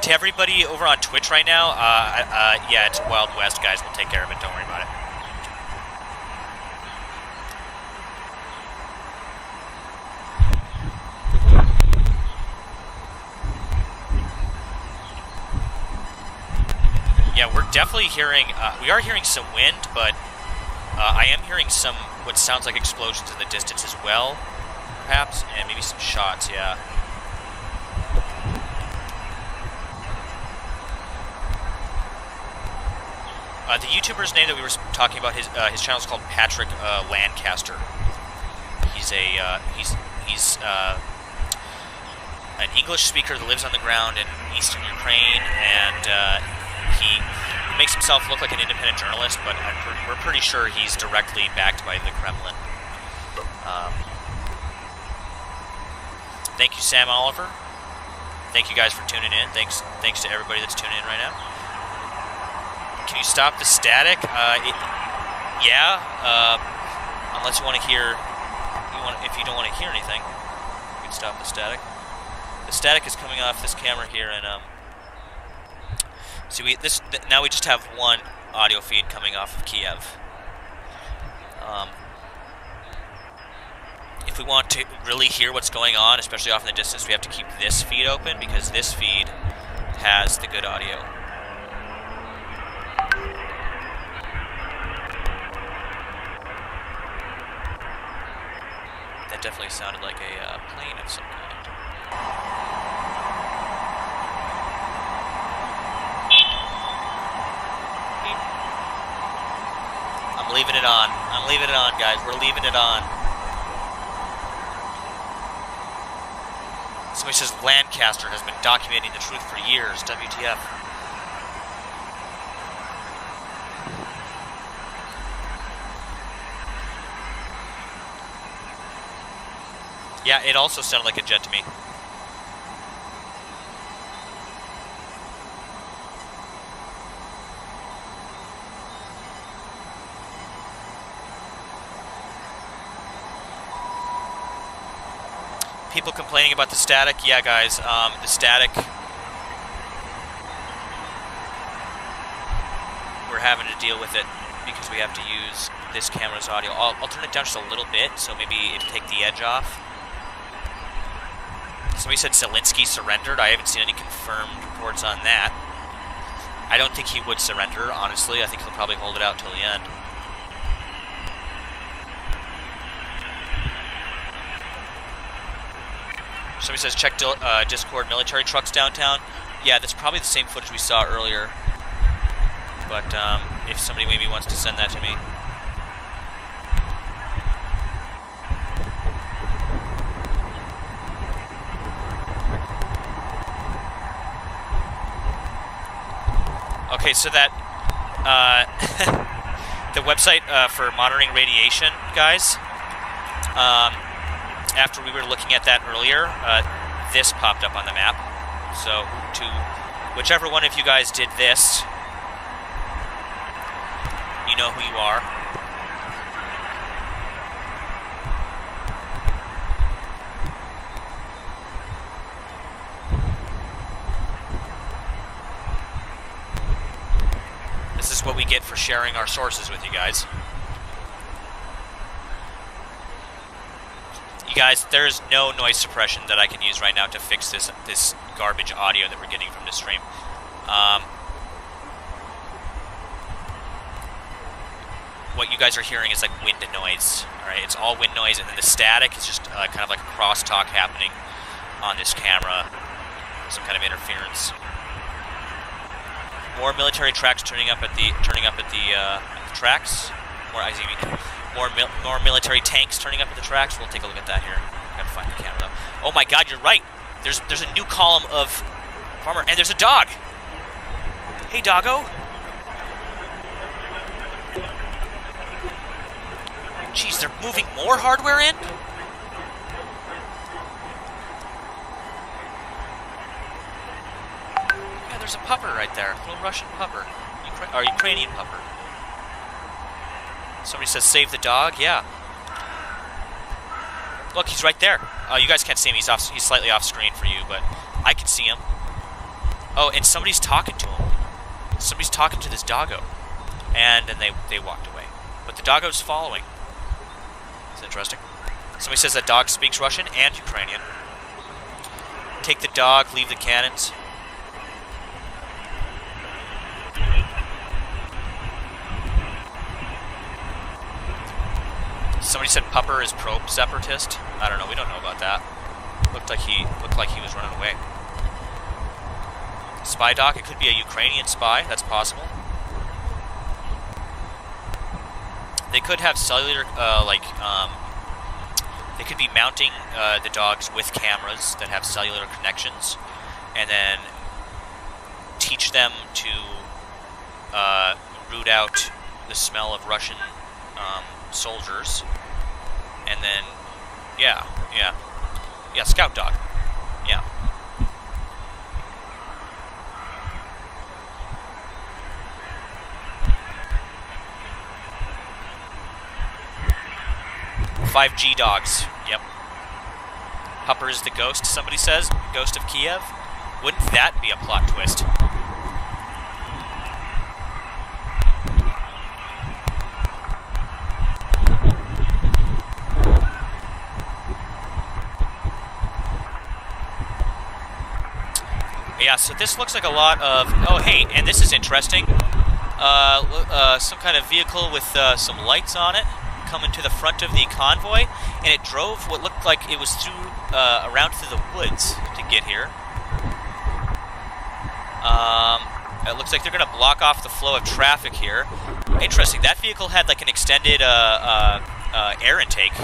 To everybody over on Twitch right now, yeah, it's Wild West, guys. We'll take care of it. Don't worry about it. Yeah, we're definitely hearing, we are hearing some wind, but I am hearing some, what sounds like explosions in the distance as well, perhaps, and maybe some shots, yeah. The YouTuber's name that we were talking about, his channel is called Patrick Lancaster. He's an English speaker that lives on the ground in eastern Ukraine, and he makes himself look like an independent journalist, but we're pretty sure he's directly backed by the Kremlin. Thank you, Sam Oliver. Thank you guys for tuning in. Thanks to everybody that's tuning in right now. Can you stop the static? Yeah. Unless you want to hear, if you don't want to hear anything, you can stop the static. The static is coming off this camera here, and see, now we just have one audio feed coming off of Kiev. If we want to really hear what's going on, especially off in the distance, we have to keep this feed open because this feed has the good audio. That definitely sounded like a plane of some kind. I'm leaving it on. I'm leaving it on, guys. We're leaving it on. Somebody says Lancaster has been documenting the truth for years. WTF. Yeah, it also sounded like a jet to me. People complaining about the static. Yeah, guys, the static. We're having to deal with it because we have to use this camera's audio. I'll turn it down just a little bit, so maybe it'll take the edge off. Somebody said Zelensky surrendered. I haven't seen any confirmed reports on that. I don't think he would surrender, honestly. I think he'll probably hold it out till the end. Somebody says, check Discord military trucks downtown. Yeah, that's probably the same footage we saw earlier. But if somebody maybe wants to send that to me. Okay, so that the website for monitoring radiation, guys, after we were looking at that earlier, this popped up on the map. So to whichever one of you guys did this, you know who you are. This is what we get for sharing our sources with you guys. You guys, there's no noise suppression that I can use right now to fix this garbage audio that we're getting from this stream. What you guys are hearing is like wind and noise. All right, it's all wind noise, and then the static is just kind of like a crosstalk happening on this camera, some kind of interference. More military tracks turning up at the tracks. More military tanks turning up at the tracks. We'll take a look at that here. Gotta find the camera though. Oh my God, you're right. There's a new column of farmer, and there's a dog. Hey, doggo. Jeez, they're moving more hardware in? Yeah, there's a pupper right there. A little Russian pupper. Or Ukrainian pupper. Somebody says, save the dog. Yeah. Look, he's right there. You guys can't see him. He's slightly off screen for you, but I can see him. Oh, and somebody's talking to him. Somebody's talking to this doggo. And then they walked away. But the doggo's following. It's interesting. Somebody says that dog speaks Russian and Ukrainian. Take the dog, leave the cannons. Somebody said Pupper is pro-separatist. I don't know. We don't know about that. Looked like he was running away. Spy dog. It could be a Ukrainian spy. That's possible. They could have cellular, they could be mounting the dogs with cameras that have cellular connections, and then teach them to root out the smell of Russian soldiers, and then, yeah, scout dog, yeah. "5G dogs." Yep. Pupper is the ghost, somebody says. Ghost of Kiev. Wouldn't that be a plot twist? Yeah, so this looks like a lot of... Oh, hey, and this is interesting. Some kind of vehicle with some lights on it coming to the front of the convoy, and it drove what looked like it was through around through the woods to get here. It looks like they're going to block off the flow of traffic here. Interesting. That vehicle had like an extended air intake,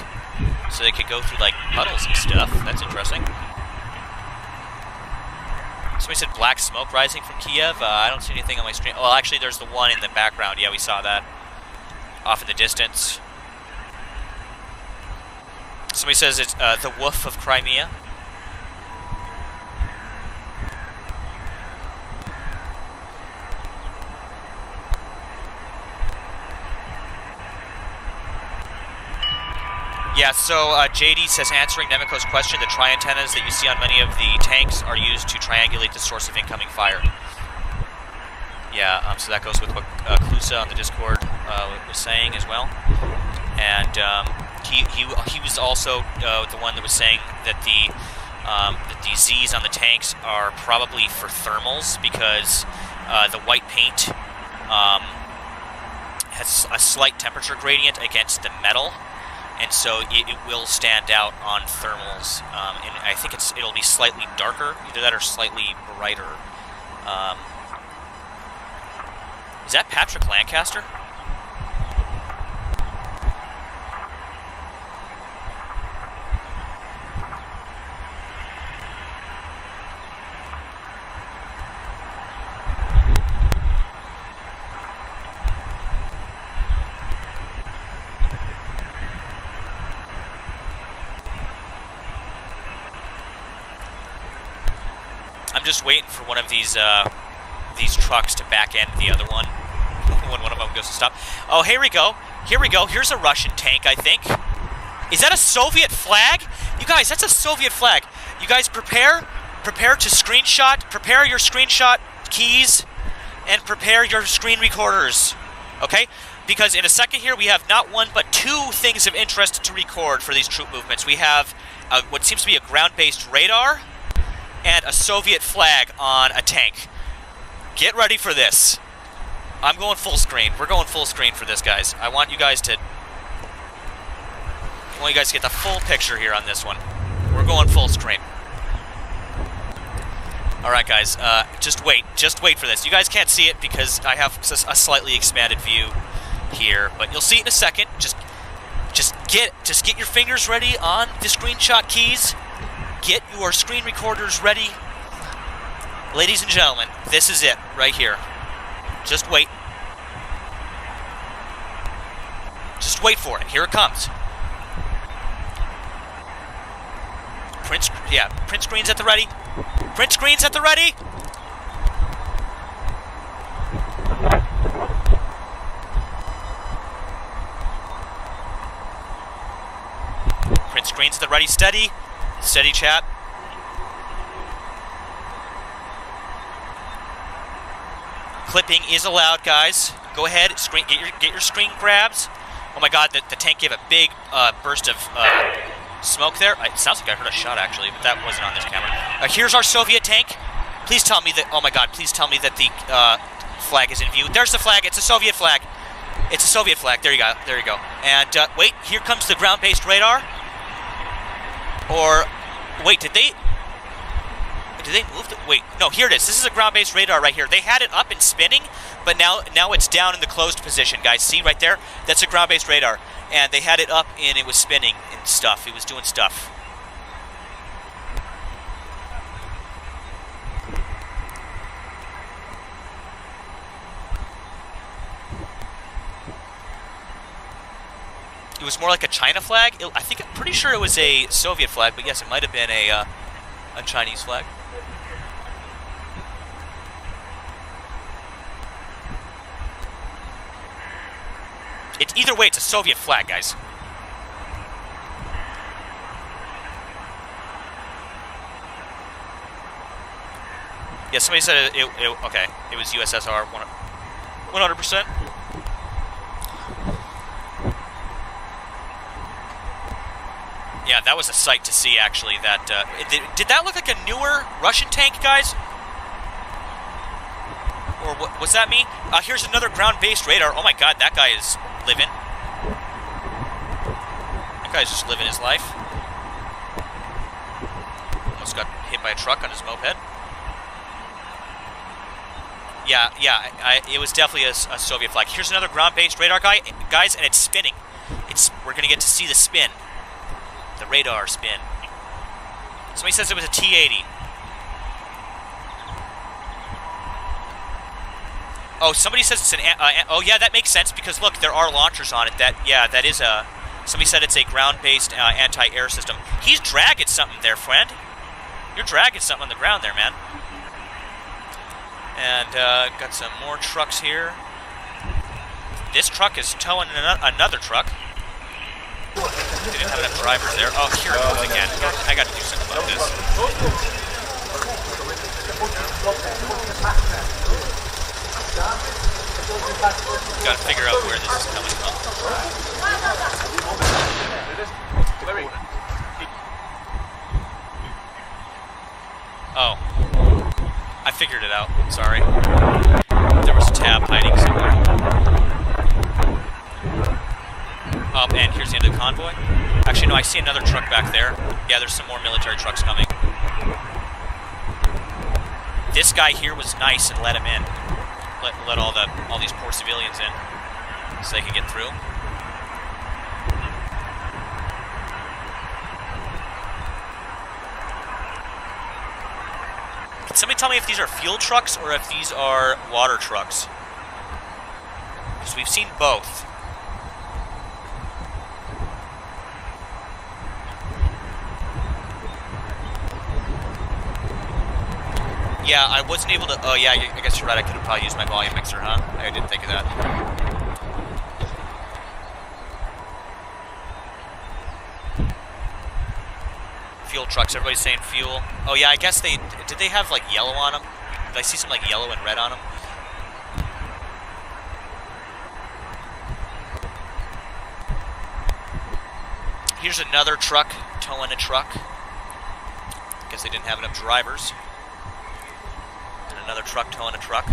so they could go through like puddles and stuff. That's interesting. Somebody said black smoke rising from Kiev. I don't see anything on my screen. Well, actually, there's the one in the background. Yeah, we saw that off in the distance. Somebody says it's the woof of Crimea. Yeah, so JD says, answering Nemeco's question, the tri-antennas that you see on many of the tanks are used to triangulate the source of incoming fire. Yeah, so that goes with what Klusa on the Discord was saying as well. And he was also the one that was saying that the Zs on the tanks are probably for thermals, because the white paint has a slight temperature gradient against the metal. And so it will stand out on thermals, and I think it'll be slightly darker, either that or slightly brighter. Is that Patrick Lancaster? I'm just waiting for one of these trucks to back end the other one when one of them goes to stop. Oh, here we go. Here we go. Here's a Russian tank, I think. Is that a Soviet flag? You guys, that's a Soviet flag. You guys prepare to screenshot. Prepare your screenshot keys and prepare your screen recorders. Okay? Because in a second here, we have not one but two things of interest to record for these troop movements. We have what seems to be a ground-based radar and a Soviet flag on a tank. Get ready for this. I'm going full screen. We're going full screen for this, guys. I want you guys to get the full picture here on this one. We're going full screen. All right, guys. Just wait for this. You guys can't see it because I have a slightly expanded view here, but you'll see it in a second. Just get your fingers ready on the screenshot keys. Get your screen recorders ready. Ladies and gentlemen, this is it right here. Just wait. Just wait for it. Here it comes. Print screen's at the ready. Print screen's at the ready. Print screen's at the ready. Steady. Steady, chat. Clipping is allowed, guys. Go ahead, get your screen grabs. Oh my God, the tank gave a big burst of smoke there. It sounds like I heard a shot actually, but that wasn't on this camera. Here's our Soviet tank. Please tell me that. Oh my God, please tell me that the flag is in view. There's the flag. It's a Soviet flag. It's a Soviet flag. There you go. There you go. And wait, here comes the ground-based radar. Or wait, did they move? Wait, no, here it is. This is a ground-based radar right here. They had it up and spinning, but now it's down in the closed position, guys. See right there? That's a ground-based radar, and they had it up and it was spinning and stuff. It was doing stuff. It was more like a China flag. I'm pretty sure it was a Soviet flag, but yes, it might have been a Chinese flag. Either way, it's a Soviet flag, guys. Yeah, somebody said okay, it was USSR 100%. Yeah, that was a sight to see, actually. That did that look like a newer Russian tank, guys? Or was that me? Here's another ground-based radar. Oh my God, that guy is living. That guy's just living his life. Almost got hit by a truck on his moped. Yeah, it was definitely a Soviet flag. Here's another ground-based radar guys, and it's spinning. We're gonna get to see the spin. The radar spin. Somebody says it was a T-80. Oh, somebody says it's an... oh, yeah, that makes sense, because, look, there are launchers on it. That is a... Somebody said it's a ground-based anti-air system. He's dragging something there, friend. You're dragging something on the ground there, man. And, got some more trucks here. This truck is towing another truck. They didn't have enough drivers there. Oh, here it goes again. I got to do something about this. Got to figure out where this is coming from. Oh. I figured it out. Sorry. There was a tab hiding somewhere. And here's the end of the convoy. Actually, no, I see another truck back there. Yeah, there's some more military trucks coming. This guy here was nice and let him in. Let all these poor civilians in, so they could get through. Can somebody tell me if these are fuel trucks or if these are water trucks? Because we've seen both. Yeah, I wasn't able to... Oh, yeah, I guess you're right. I could have probably used my volume mixer, huh? I didn't think of that. Fuel trucks. Everybody's saying fuel. Oh, yeah, I guess they... Did they have, like, yellow on them? Did I see some, like, yellow and red on them? Here's another truck towing a truck. Guess they didn't have enough drivers. Another truck towing a truck.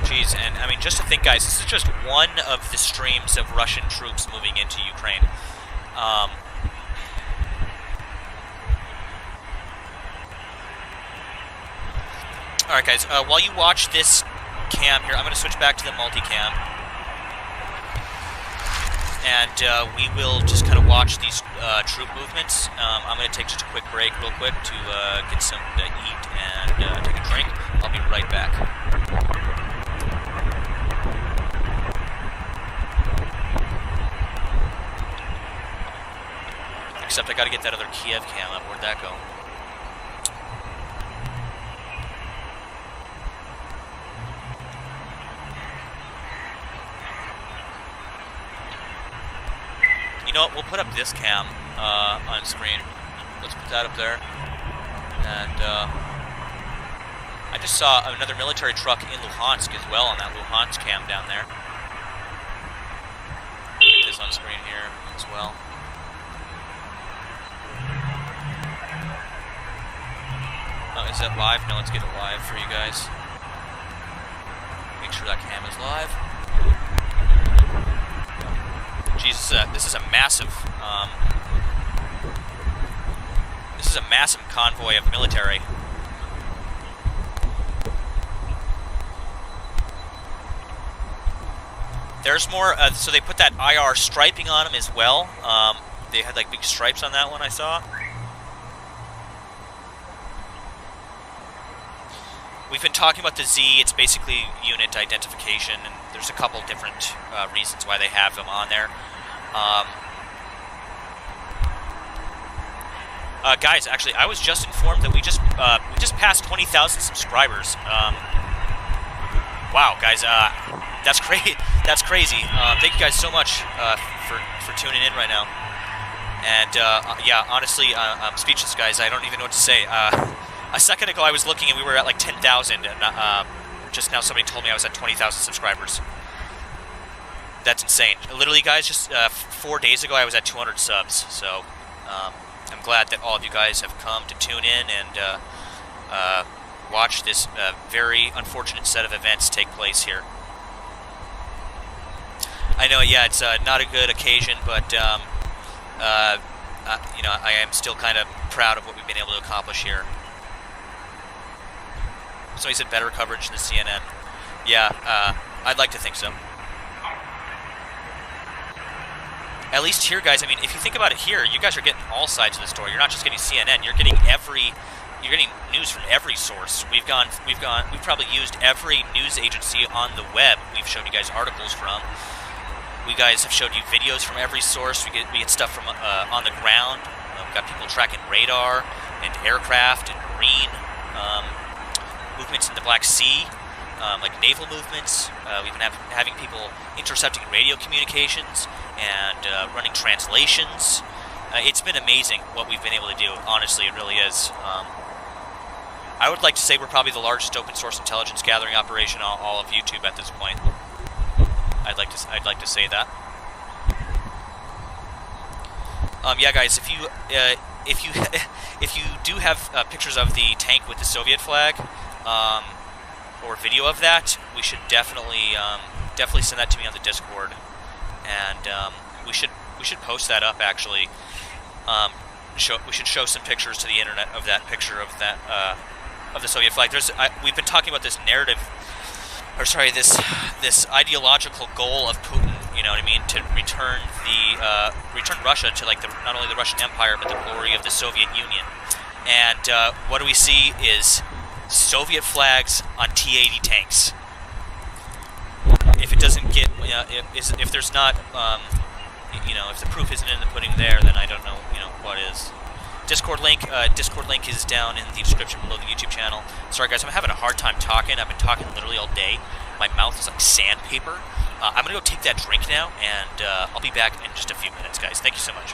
Jeez, and I mean, just to think, guys, this is just one of the streams of Russian troops moving into Ukraine. Alright guys, while you watch this cam here, I'm going to switch back to the multicam. And we will just kind of watch these troop movements. I'm going to take just a quick break real quick to get something to eat and take a drink. I'll be right back. Except I got to get that other Kiev cam up. Where'd that go? know what? We'll put up this cam on screen. Let's put that up there. And I just saw another military truck in Luhansk as well on that Luhansk cam down there. Get this on screen here as well. Oh, is that live? No, let's get it live for you guys. Make sure that cam is live. Jesus, this is a massive convoy of military. There's more, so they put that IR striping on them as well. They had like big stripes on that one I saw. We've been talking about the Z. It's basically unit identification, and there's a couple different reasons why they have them on there. Guys, actually, I was just informed that we just passed 20,000 subscribers. Wow, guys, that's crazy. That's crazy. Thank you guys so much for tuning in right now. And yeah, honestly, I'm speechless, guys. I don't even know what to say. A second ago, I was looking and we were at like 10,000, and just now somebody told me I was at 20,000 subscribers. That's insane. Literally, guys, just 4 days ago, I was at 200 subs. So I'm glad that all of you guys have come to tune in and watch this very unfortunate set of events take place here. I know, yeah, it's not a good occasion, but you know, I am still kind of proud of what we've been able to accomplish here. Somebody said better coverage than CNN. Yeah, I'd like to think so. At least here, guys, I mean, if you think about it here, you guys are getting all sides of the story. You're not just getting CNN. You're getting news from every source. We've probably used every news agency on the web. We've shown you guys articles from. We guys have showed you videos from every source. We get stuff from on the ground. We've got people tracking radar and aircraft and marine movements in the Black Sea, like naval movements. We've been having people intercepting radio communications and running translations. It's been amazing what we've been able to do. Honestly, it really is. I would like to say we're probably the largest open source intelligence gathering operation on all of YouTube at this point. I'd like to say that. Yeah, guys, if you do have pictures of the tank with the Soviet flag, or video of that, we should definitely send that to me on the Discord, and we should post that up actually. We should show some pictures to the internet of that picture of that of the Soviet flag. We've been talking about this narrative, or sorry, this ideological goal of Putin. You know what I mean? To return Russia to like not only the Russian Empire but the glory of the Soviet Union. And what do we see is Soviet flags on T-80 tanks. If it doesn't get, if there's not, if the proof isn't in the pudding there, then I don't know, what is. Discord link is down in the description below the YouTube channel. Sorry guys, I'm having a hard time talking. I've been talking literally all day. My mouth is like sandpaper. I'm gonna go take that drink now, and I'll be back in just a few minutes, guys. Thank you so much.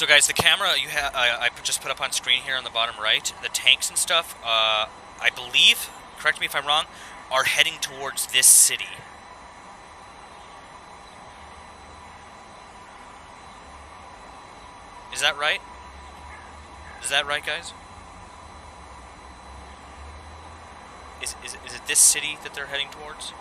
So guys, the camera I just put up on screen here on the bottom right, the tanks and stuff, I believe, correct me if I'm wrong, are heading towards this city. Is that right? Is that right, guys? Is it this city that they're heading towards?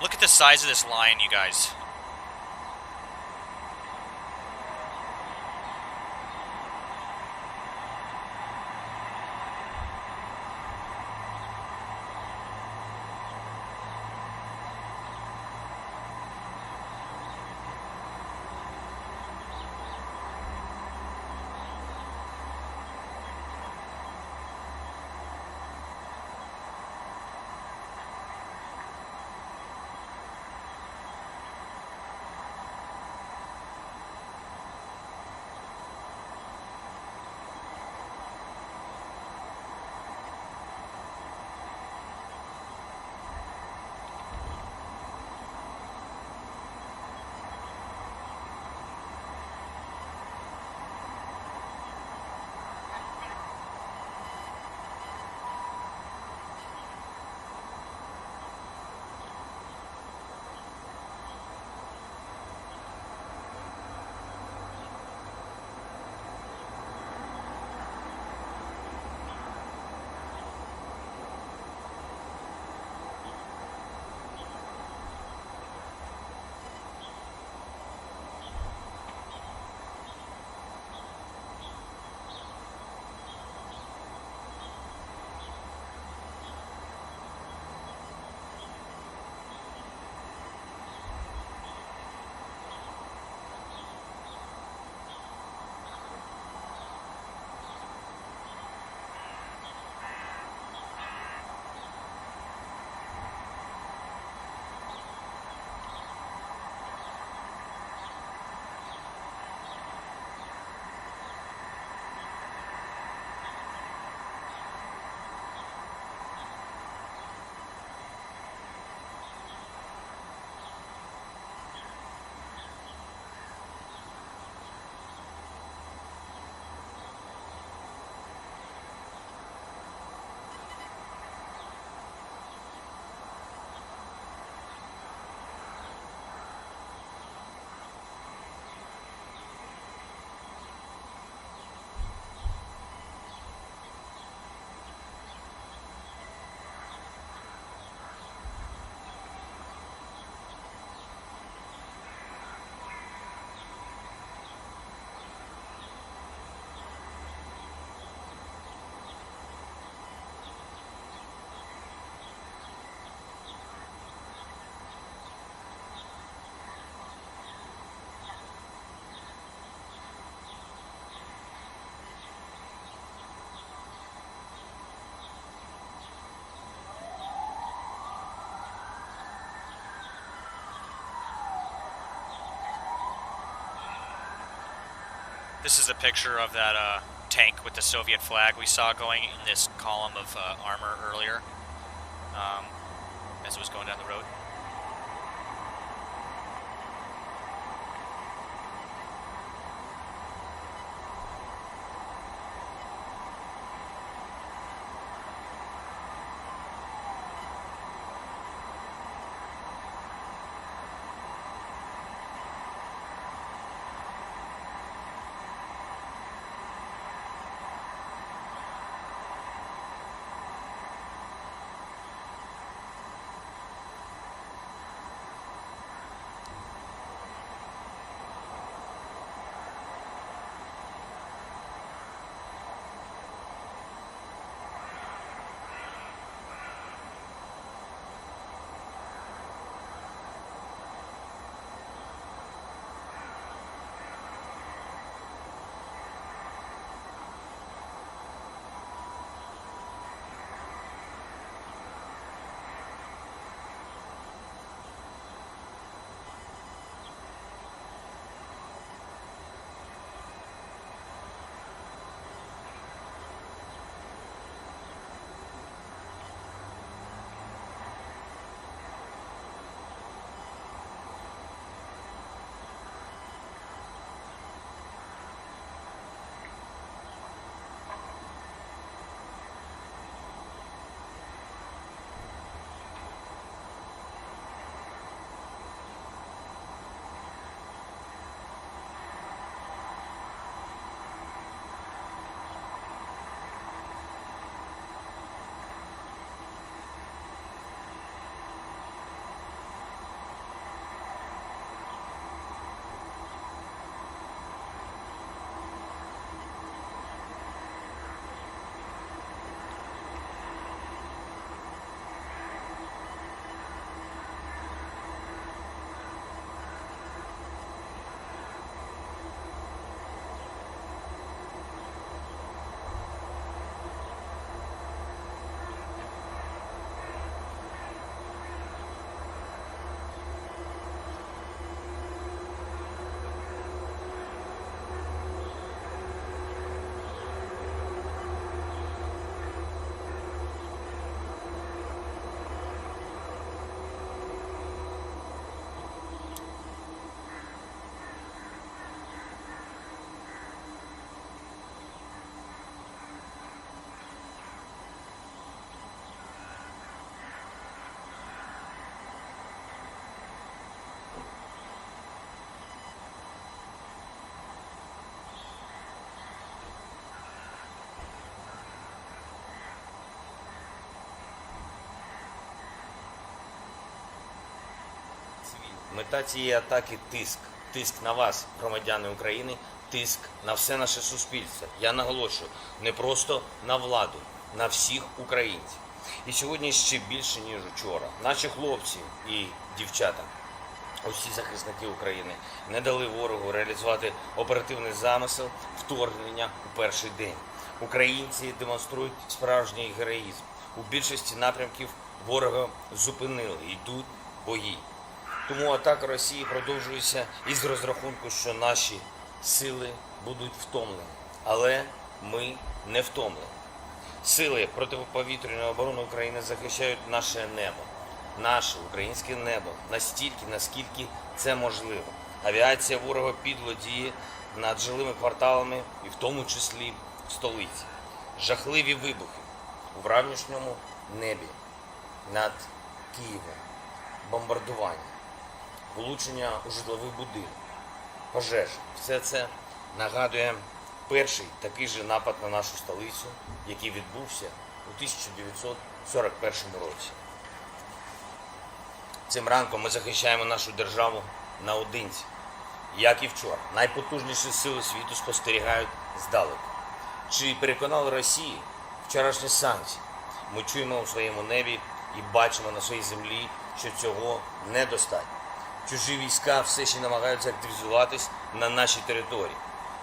Look at the size of this line, you guys. This is a picture of that tank with the Soviet flag we saw going in this column of armor earlier as it was going down the road. Мета цієї атаки – тиск. Тиск на вас, громадяни України, тиск на все наше суспільство. Я наголошую, не просто на владу, на всіх українців. І сьогодні ще більше, ніж вчора. Наші хлопці і дівчата, усі захисники України, не дали ворогу реалізувати оперативний замисел вторгнення у перший день. Українці демонструють справжній героїзм. У більшості напрямків ворога зупинили, йдуть бої. Тому атака Росії продовжується із розрахунку, що наші сили будуть втомлені. Але ми не втомлені. Сили протиповітряної оборони України захищають наше небо. Наше українське небо настільки, наскільки це можливо. Авіація ворога підло діє над жилими кварталами і в тому числі в столиці. Жахливі вибухи у вранішньому небі над Києвом, бомбардування, влучення у житловий будинок, пожежі. Все це нагадує перший такий же напад на нашу столицю, який відбувся у 1941 році. Цим ранком ми захищаємо нашу державу наодинці. Як і вчора, найпотужніші сили світу спостерігають здалеку. Чи переконали Росії вчорашні санкції? Ми чуємо у своєму небі і бачимо на своїй землі, що цього недостатньо. Чужі війська все ще намагаються активізуватись на нашій території.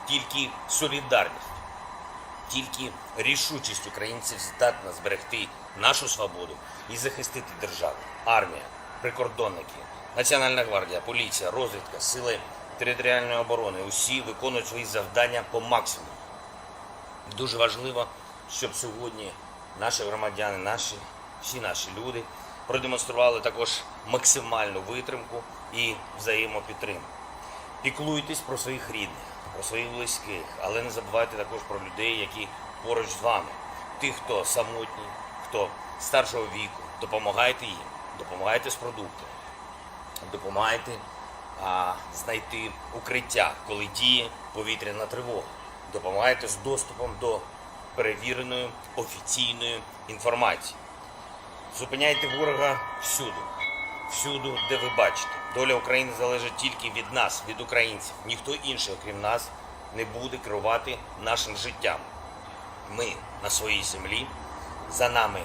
Тільки солідарність, тільки рішучість українців здатна зберегти нашу свободу і захистити державу. Армія, прикордонники, Національна гвардія, поліція, розвідка, сили територіальної оборони – усі виконують свої завдання по максимуму. Дуже важливо, щоб сьогодні наші громадяни, всі наші люди продемонстрували також максимальну витримку і взаємопідтримку. Піклуйтесь про своїх рідних, про своїх близьких, але не забувайте також про людей, які поруч з вами. Тих, хто самотній, хто старшого віку. Допомагайте їм, допомагайте з продуктами, допомагайте знайти укриття, коли діє повітряна тривога. Допомагайте з доступом до перевіреної офіційної інформації. Зупиняйте ворога всюди, де ви бачите. Доля України залежить тільки від нас, від українців. Ніхто інший, окрім нас, не буде керувати нашим життям. Ми на своїй землі, за нами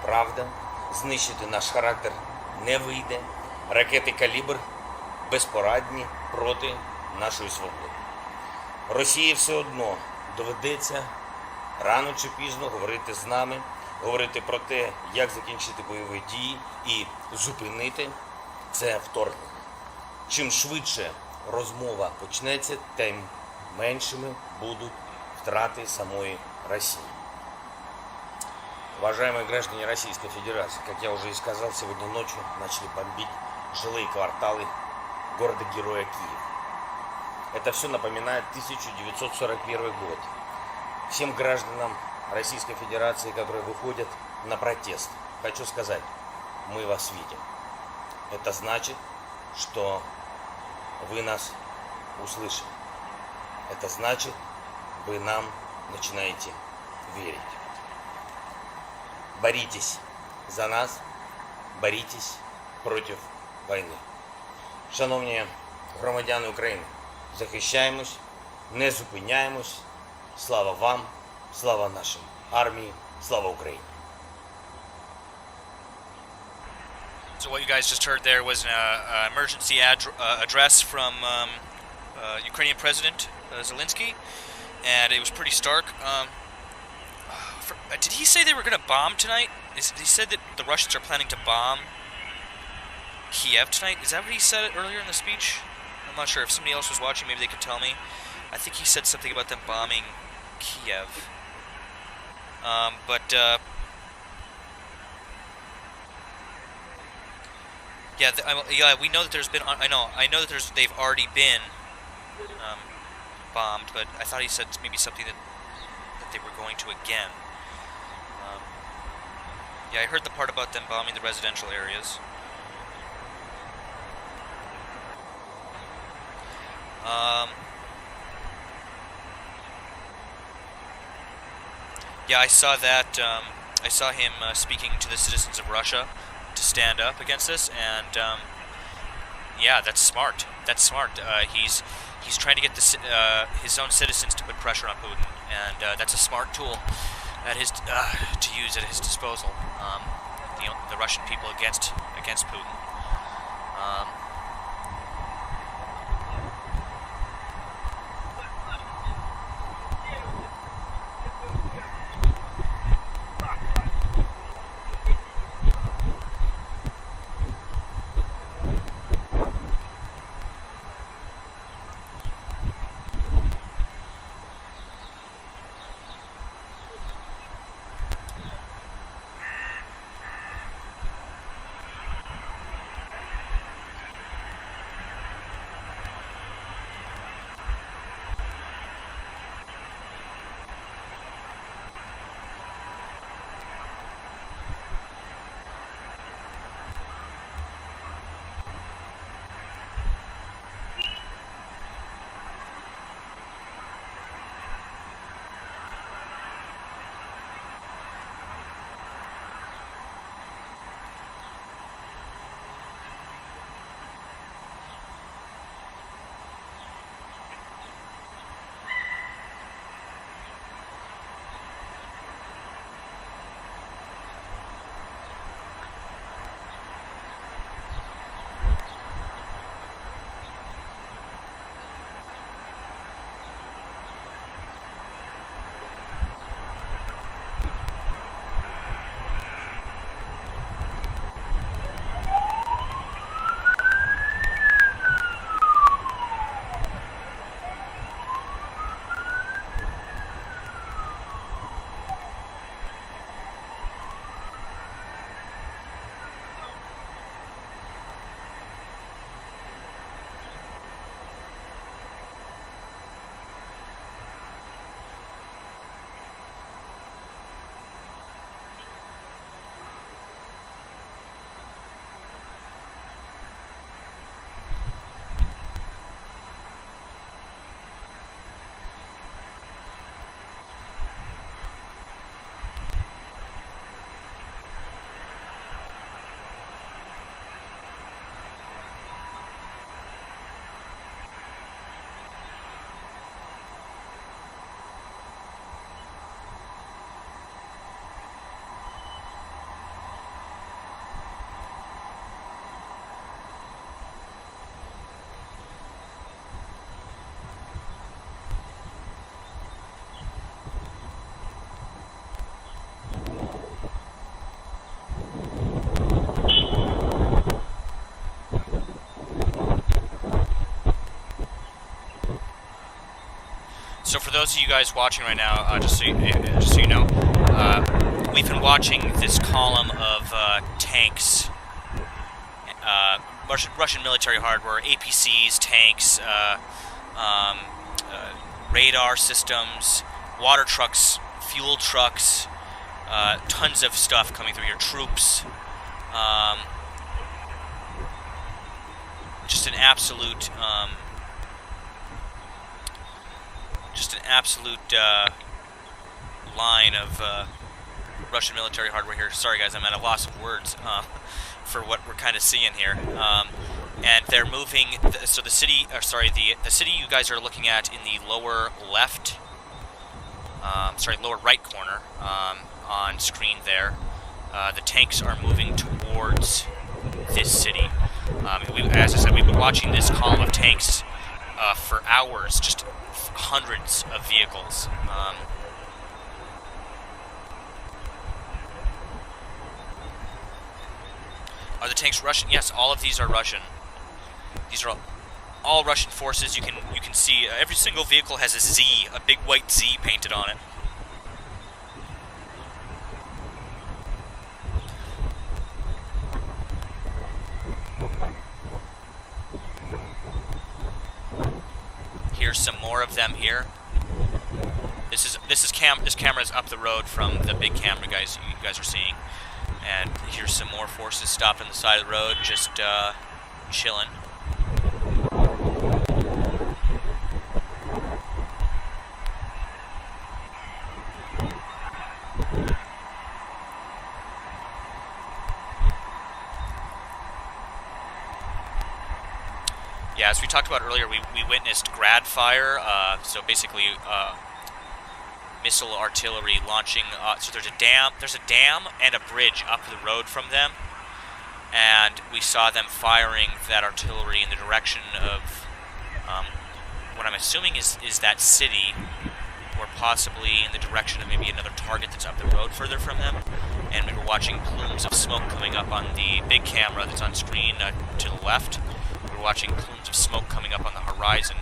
правда, знищити наш характер не вийде. Ракети «Калібр» безпорадні проти нашої свободи. Росії все одно доведеться рано чи пізно говорити з нами, говорити про те, як закінчити бойові дії і зупинити це вторгнення. Чим швидше розмова почнеться, тим меншими будут втраты самой России. Уважаемые граждане Российской Федерации, как я уже и сказал, сегодня ночью начали бомбить жилые кварталы города-героя Киев. Это все напоминает 1941 год. Всем гражданам Российской Федерации, которые выходят на протест, хочу сказать, мы вас видим. Это значит, что вы нас услышали. Это значит, вы нам начинаете верить. Боритесь за нас, боритесь проти війни. Шановні громадяни України, захищаємось, не зупиняємось. Слава вам, слава нашій армії, слава Україні. So what you guys just heard there was an emergency address from Ukrainian President Zelensky, and it was pretty stark. Did he say they were going to bomb tonight? He said that the Russians are planning to bomb Kiev tonight. Is that what he said earlier in the speech? I'm not sure. If somebody else was watching, maybe they could tell me. I think he said something about them bombing Kiev. Yeah, we know that there's been. I know that they've already been bombed, but I thought he said maybe something that they were going to again. Yeah, I heard the part about them bombing the residential areas. Yeah, I saw that. I saw him speaking to the citizens of Russia to stand up against this, and Yeah, that's smart. That's smart. He's trying to get his own citizens to put pressure on Putin, and that's a smart tool at his to use at his disposal. The Russian people against Putin. So for those of you guys watching right now, just so you know, we've been watching this column of tanks, Russian military hardware, APCs, tanks, radar systems, water trucks, fuel trucks, tons of stuff coming through here, troops. Just an absolute... line of Russian military hardware here. Sorry guys, I'm at a loss of words for what we're kind of seeing here. And they're moving, so the city, the city you guys are looking at in the lower left, lower right corner on screen there, the tanks are moving towards this city. As I said, we've been watching this column of tanks for hours, just hundreds of vehicles. Are the tanks Russian? Yes, all of these are Russian. These are all Russian forces. You can see every single vehicle has a Z, a big white Z painted on it. Here's some more of them here. This camera's up the road from the big camera you guys are seeing, and here's some more forces stopped on the side of the road, just chilling. Yeah, as we talked about earlier, we witnessed grad fire. So basically, missile artillery launching. So there's a dam and a bridge up the road from them, and we saw them firing that artillery in the direction of what I'm assuming is that city, or possibly in the direction of maybe another target that's up the road further from them. And we were watching plumes of smoke coming up on the big camera that's on screen to the left. We were watching plumes of smoke coming up on the horizon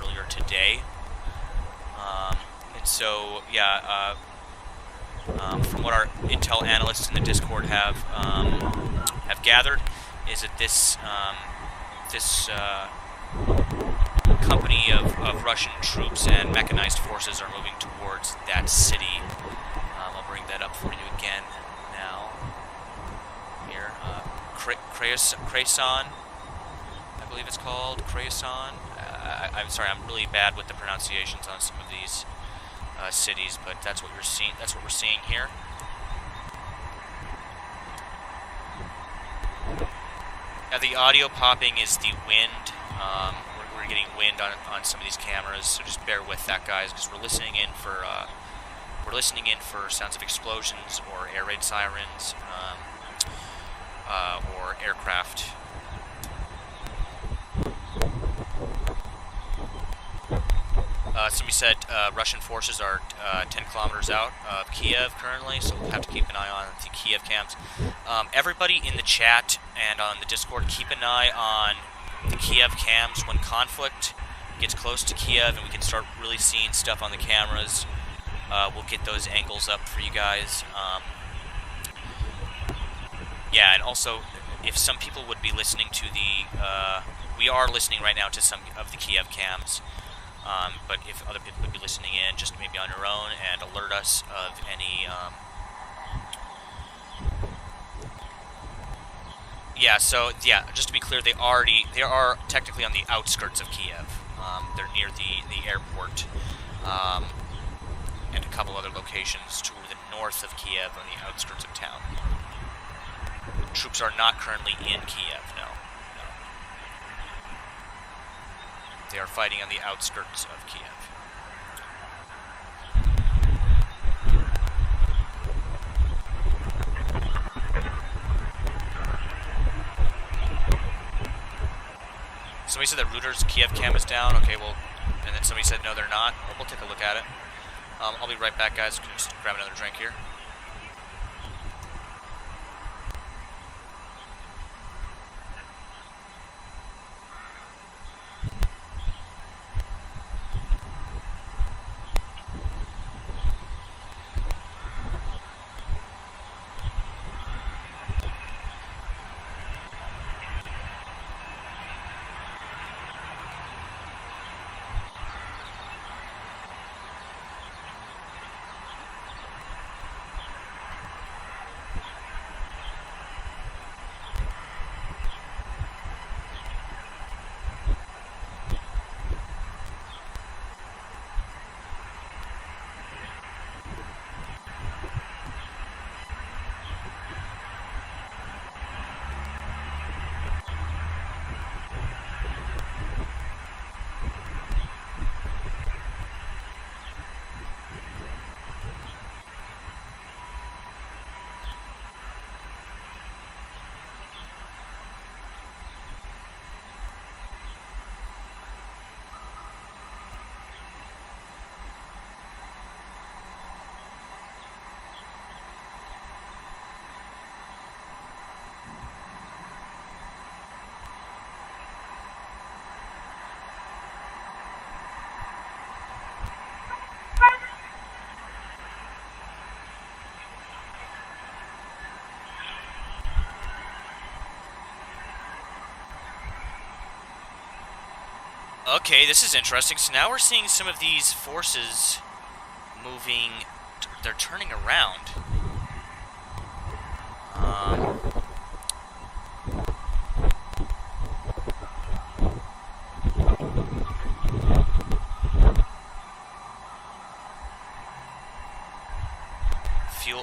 earlier today. And so, yeah, from what our intel analysts in the Discord have gathered, is that this company of Russian troops and mechanized forces are moving towards that city. I'll bring that up for you again now. Here, Kherson, I believe it's called Kherson. I'm sorry, I'm really bad with the pronunciations on some of these cities, but that's what we're seeing. That's what we're seeing here. Now the audio popping is the wind. We're getting wind on some of these cameras, so just bear with that, guys, because we're listening in for sounds of explosions or air raid sirens or aircraft. Somebody said Russian forces are 10 kilometers out of Kiev currently, so we'll have to keep an eye on the Kiev cams. Everybody in the chat and on the Discord, keep an eye on the Kiev cams when conflict gets close to Kiev and we can start really seeing stuff on the cameras. We'll get those angles up for you guys. Yeah, and also, if some people would be listening to the... we are listening right now to some of the Kiev cams. But if other people would be listening in, just maybe on your own, and alert us of any... Yeah, so, yeah, just to be clear, they are technically on the outskirts of Kiev. They're near the airport, and a couple other locations to the north of Kiev on the outskirts of town. Troops are not currently in Kiev, no. They are fighting on the outskirts of Kiev. Somebody said that Reuters Kiev cam is down. Okay, well, and then somebody said no, they're not. Well, we'll take a look at it. I'll be right back, guys. Just grab another drink here. Okay, this is interesting. So now we're seeing some of these forces moving. They're turning around.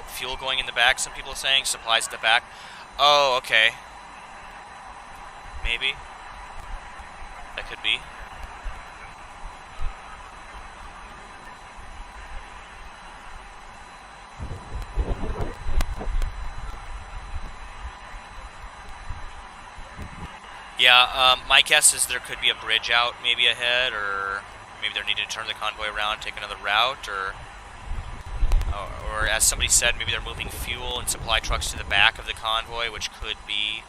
Fuel going in the back, some people are saying. Supplies at the back. Oh, okay. Maybe. That could be. Yeah, my guess is there could be a bridge out maybe ahead, or maybe they're needing to turn the convoy around, take another route, or as somebody said, maybe they're moving fuel and supply trucks to the back of the convoy, which could be.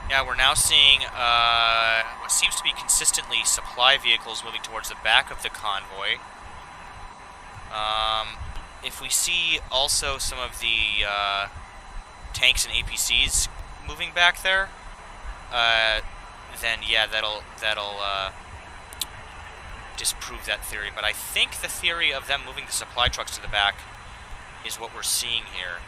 Yeah, we're now seeing what seems to be consistently supply vehicles moving towards the back of the convoy. If we see also some of the tanks and APCs moving back there, then yeah, that'll disprove that theory. But I think the theory of them moving the supply trucks to the back is what we're seeing here.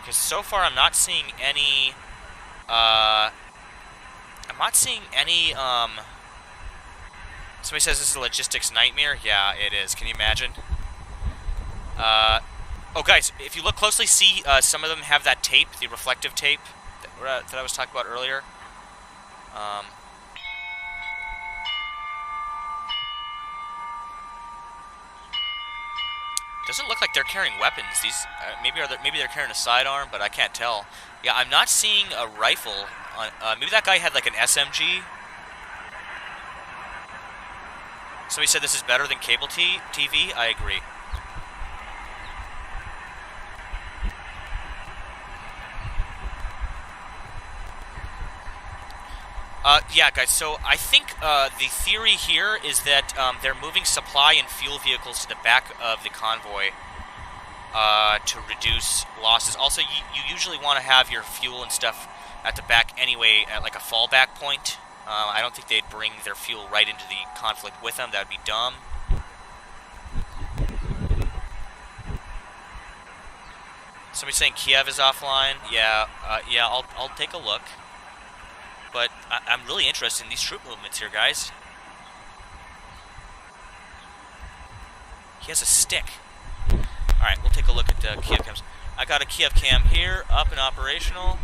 Because so far I'm not seeing any, somebody says this is a logistics nightmare. Yeah, it is. Can you imagine? Oh, guys, if you look closely, see some of them have that tape, the reflective tape that I was talking about earlier. Doesn't look like they're carrying weapons. These maybe they're carrying a sidearm, but I can't tell. Yeah, I'm not seeing a rifle. Maybe that guy had like an SMG. Somebody said this is better than cable TV. I agree. Yeah, guys, so I think the theory here is that they're moving supply and fuel vehicles to the back of the convoy to reduce losses. Also, you usually want to have your fuel and stuff at the back anyway, at like a fallback point. I don't think they'd bring their fuel right into the conflict with them. That would be dumb. Somebody's saying Kiev is offline. Yeah, yeah, I'll take a look. But I'm really interested in these troop movements here, guys. He has a stick. Alright, we'll take a look at the Kiev cams. I got a Kiev cam here, up and operational.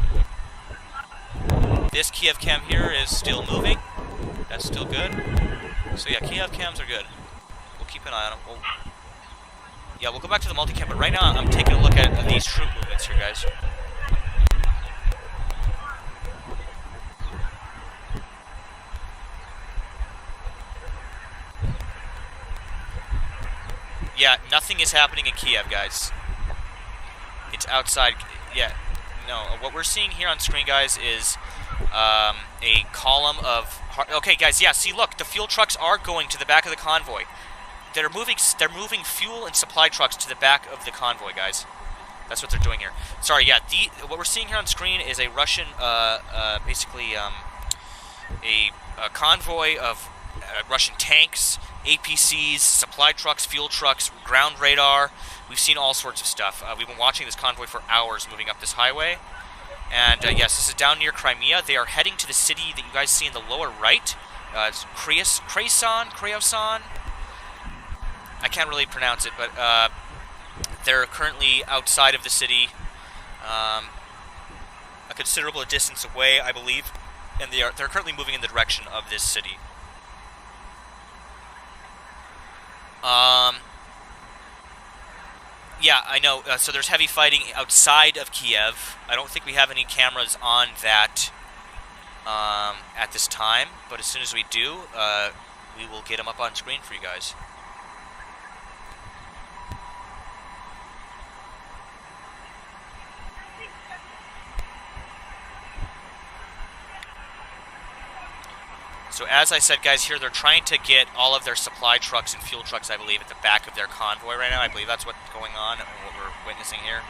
This Kiev cam here is still moving. That's still good. So yeah, Kiev cams are good. We'll keep an eye on them. Yeah, we'll go back to the multicam, but right now I'm taking a look at these troop movements here, guys. Yeah, nothing is happening in Kiev, guys. It's outside. Yeah, no. What we're seeing here on screen, guys, is a column of. Okay, guys. Yeah. See, look, the fuel trucks are going to the back of the convoy. They're moving fuel and supply trucks to the back of the convoy, guys. That's what they're doing here. Sorry. Yeah. What we're seeing here on screen is a Russian, basically, a convoy of Russian tanks, APCs, supply trucks, fuel trucks, ground radar. We've seen all sorts of stuff. We've been watching this convoy for hours moving up this highway. And yes, this is down near Crimea. They are heading to the city that you guys see in the lower right. It's Kreosan. I can't really pronounce it, but they're currently outside of the city, a considerable distance away, I believe. And they're currently moving in the direction of this city. Yeah, I know. So there's heavy fighting outside of Kiev. I don't think we have any cameras on that at this time, but as soon as we do, we will get them up on screen for you guys. So as I said, guys, here they're trying to get all of their supply trucks and fuel trucks, I believe, at the back of their convoy right now. I believe that's what's going on and what we're witnessing here.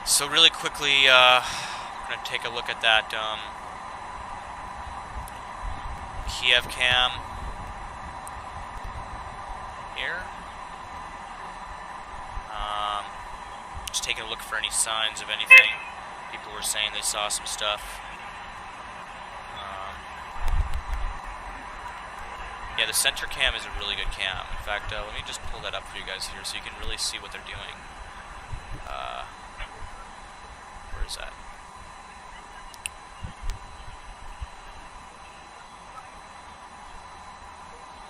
So really quickly, we're going to take a look at that Kiev cam here. Just taking a look for any signs of anything. People were saying they saw some stuff. Yeah, the center cam is a really good cam. In fact, let me just pull that up for you guys here so you can really see what they're doing. Where is that?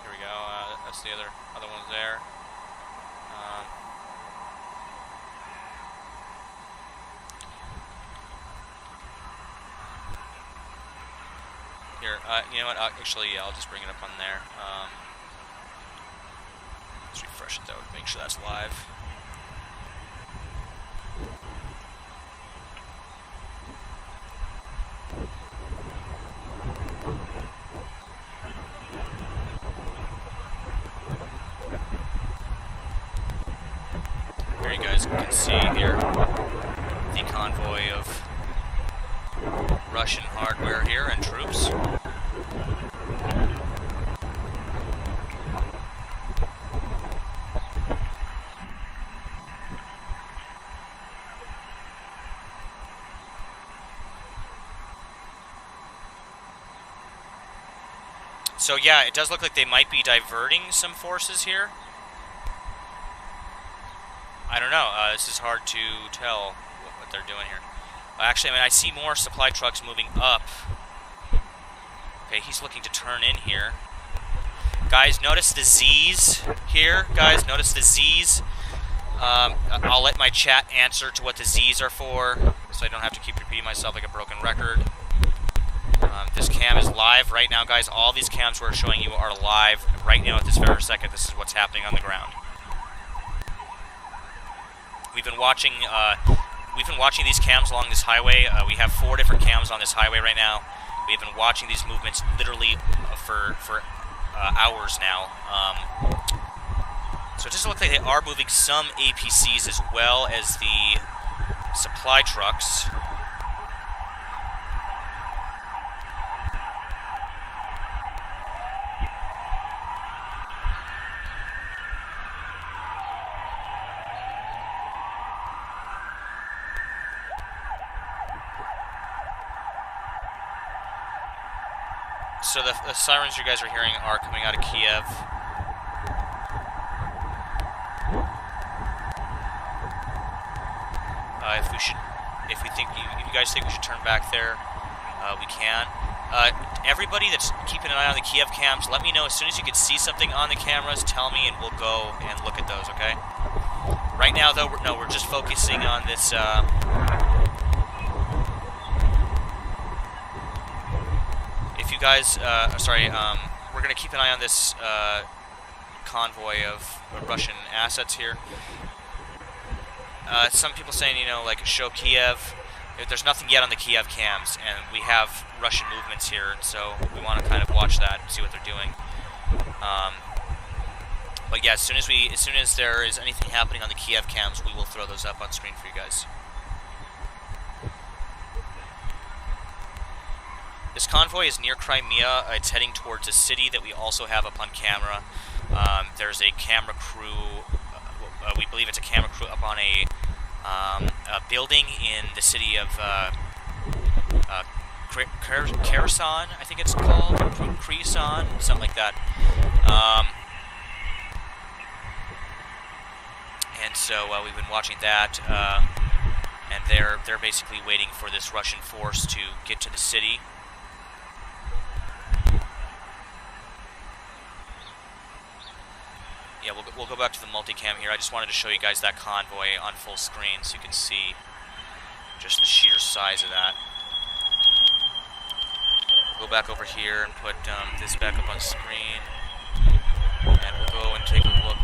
Here we go. That's the other ones there. Here, you know what? Actually, yeah, I'll just bring it up on there. Let's refresh it though to make sure that's live. Here you guys can see here the convoy of Russian hardware here and troops. So yeah, it does look like they might be diverting some forces here. I don't know. This is hard to tell what they're doing here. Actually, I mean, I see more supply trucks moving up. Okay, he's looking to turn in here. Guys, notice the Z's here. Guys, notice the Z's. I'll let my chat answer to what the Z's are for, so I don't have to keep repeating myself like a broken record. This cam is live right now, guys. All these cams we're showing you are live right now at this very second. This is what's happening on the ground. We've been watching these cams along this highway. We have 4 different cams on this highway right now. We've been watching these movements literally for hours now. So it doesn't look like they are moving some APCs as well as the supply trucks. So the sirens you guys are hearing are coming out of Kiev. If you guys think we should turn back there, we can. Everybody that's keeping an eye on the Kiev cams, let me know as soon as you can see something on the cameras. Tell me, and we'll go and look at those. Okay. Right now, though, we're just focusing on this. If you guys, we're going to keep an eye on this convoy of Russian assets here. Some people saying, you know, like, show Kiev. There's nothing yet on the Kiev cams, and we have Russian movements here, so we want to kind of watch that and see what they're doing. But yeah, as soon as there is anything happening on the Kiev cams, we will throw those up on screen for you guys. This convoy is near Crimea. It's heading towards a city that we also have up on camera. There's a camera crew, we believe it's a camera crew up on a building in the city of Kherson, I think it's called, Kherson, something like that. And so we've been watching that, and they're basically waiting for this Russian force to get to the city. Yeah, we'll go back to the multicam here. I just wanted to show you guys that convoy on full screen so you can see just the sheer size of that. We'll go back over here and put this back up on screen, and we'll go and take a look.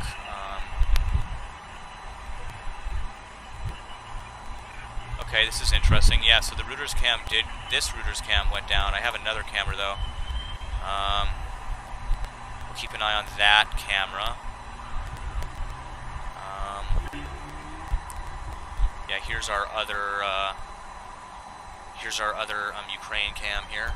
Okay, this is interesting. Yeah, so the Reuters cam this Reuters cam went down. I have another camera though. We'll keep an eye on that camera. Yeah, here's our other Ukraine cam here.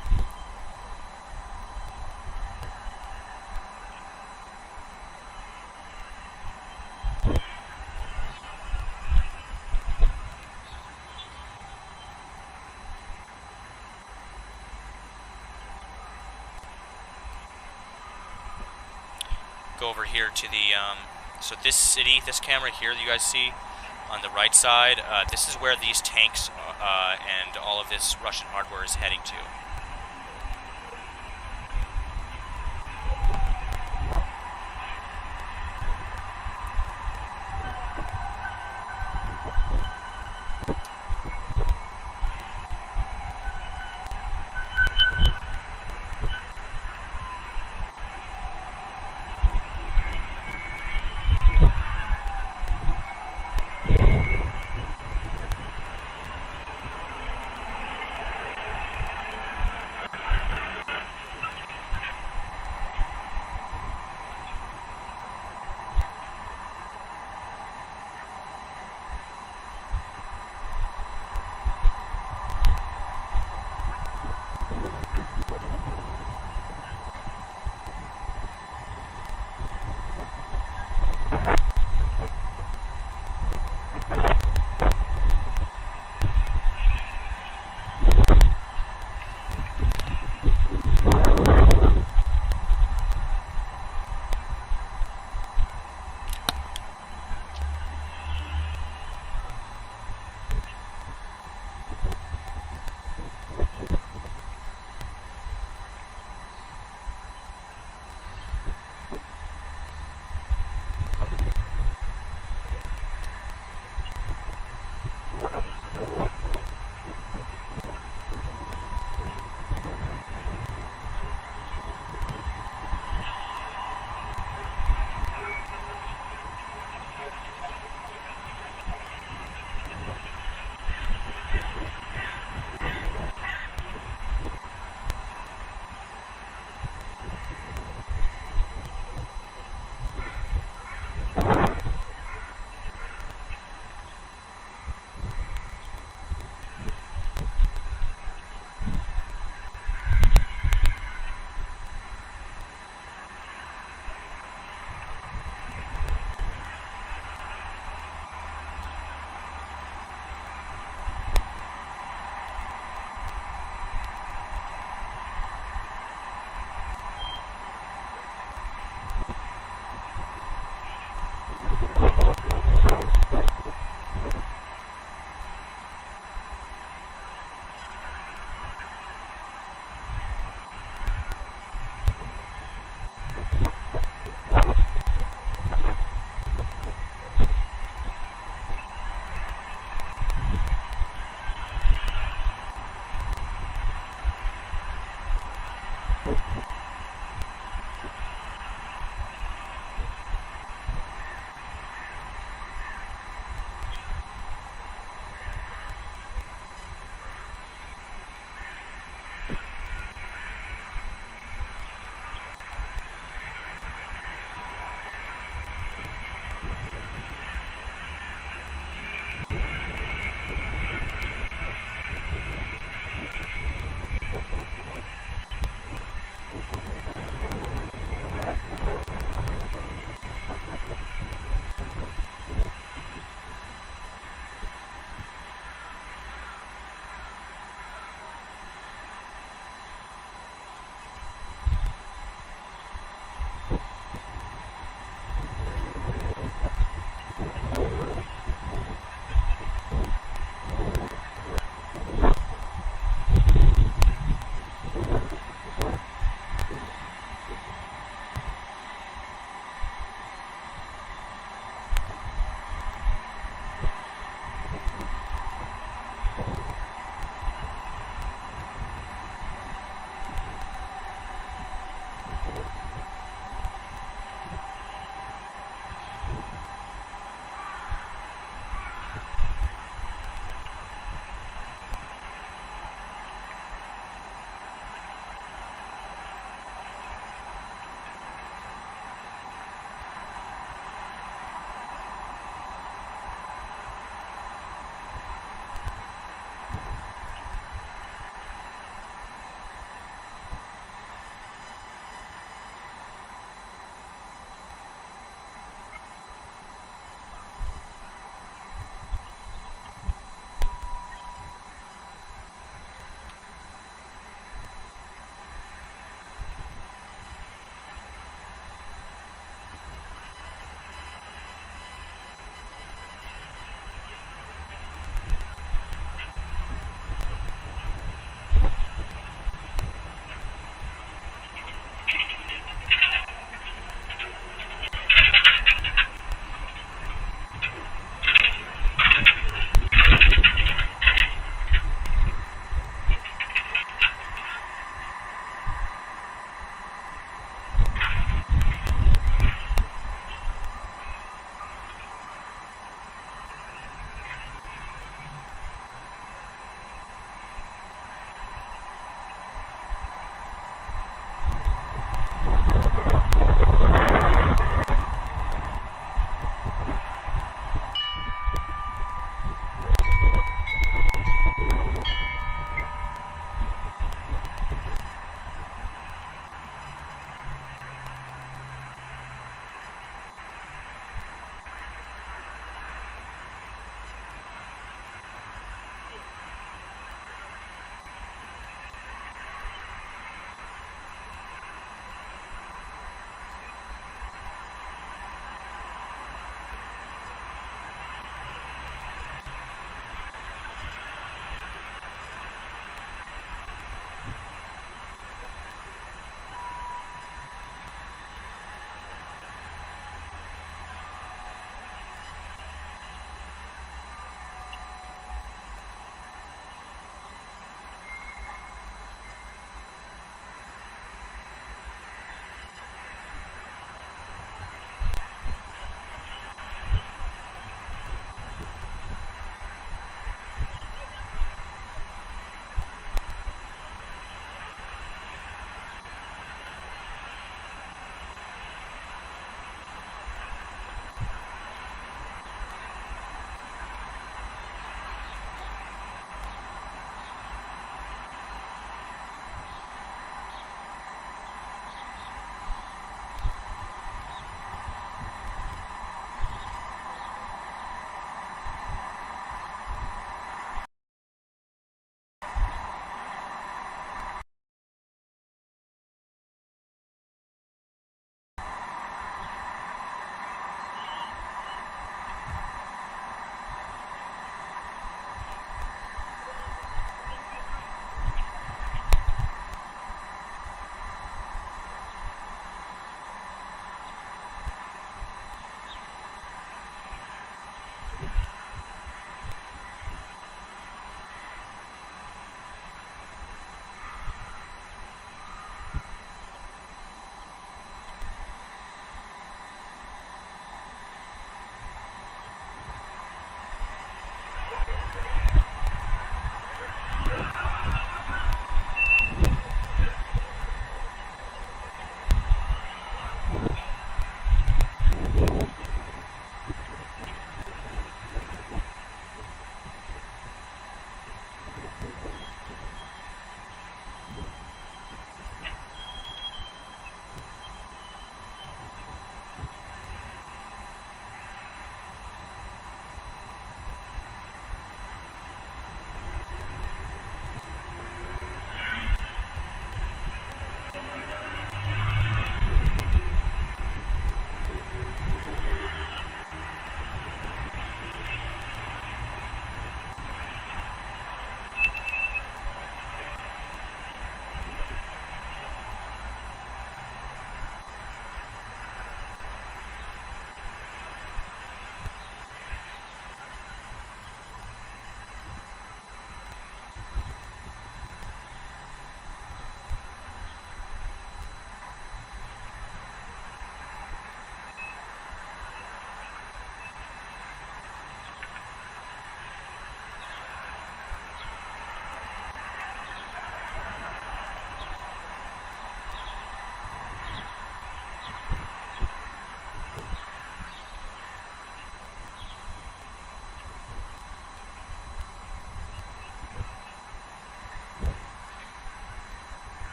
Go over here to the so this city, this camera here that you guys see on the right side, this is where these tanks and all of this Russian hardware is heading to.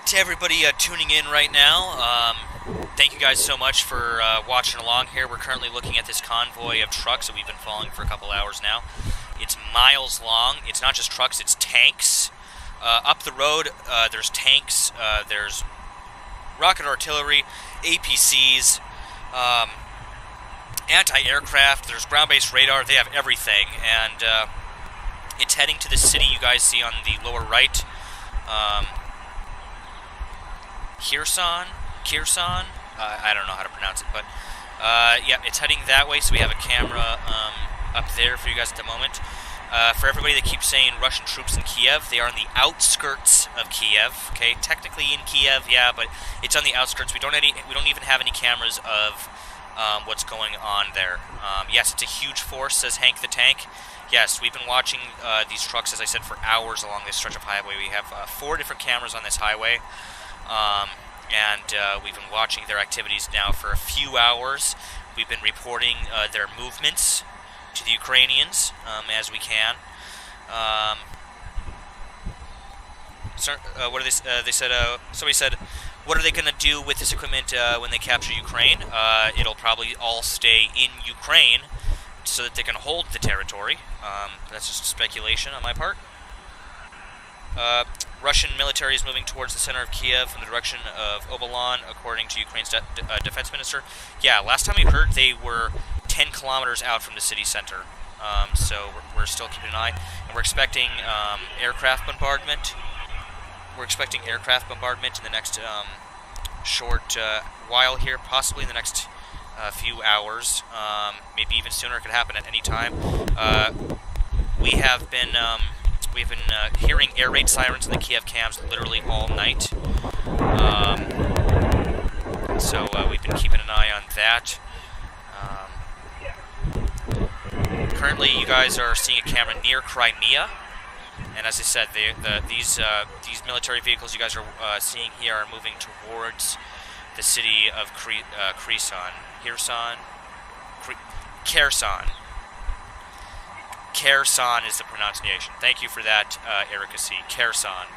to everybody tuning in right now. Thank you guys so much for watching along here. We're currently looking at this convoy of trucks that we've been following for a couple hours now. It's miles long. It's not just trucks, it's tanks. Up the road, there's tanks, there's rocket artillery, APCs, anti-aircraft, there's ground-based radar. They have everything, and it's heading to the city you guys see on the lower right. Kherson? I don't know how to pronounce it, but yeah, it's heading that way, so we have a camera up there for you guys at the moment. For everybody that keeps saying Russian troops in Kiev, they are on the outskirts of Kiev. Okay, technically in Kiev, yeah, but it's on the outskirts. We don't even have any cameras of what's going on there. Yes, it's a huge force, says Hank the Tank. Yes, we've been watching these trucks, as I said, for hours along this stretch of highway. We have 4 different cameras on this highway, and we've been watching their activities now for a few hours. We've been reporting their movements to the Ukrainians as we can. What are they said? Somebody said, "What are they going to do with this equipment when they capture Ukraine?" It'll probably all stay in Ukraine so that they can hold the territory. That's just speculation on my part. Russian military is moving towards the center of Kiev from the direction of Obolon, according to Ukraine's defense minister. Yeah, last time we heard they were 10 kilometers out from the city center. So we're still keeping an eye. And we're expecting aircraft bombardment. We're expecting aircraft bombardment in the next short while here, possibly in the next few hours. Maybe even sooner. It could happen at any time. We have been hearing air raid sirens in the Kiev cams literally all night. So we've been keeping an eye on that. Currently, you guys are seeing a camera near Crimea, and as I said, these military vehicles you guys are seeing here are moving towards the city of Kherson. Kherson is the pronunciation. Thank you for that, Erica C. Kherson.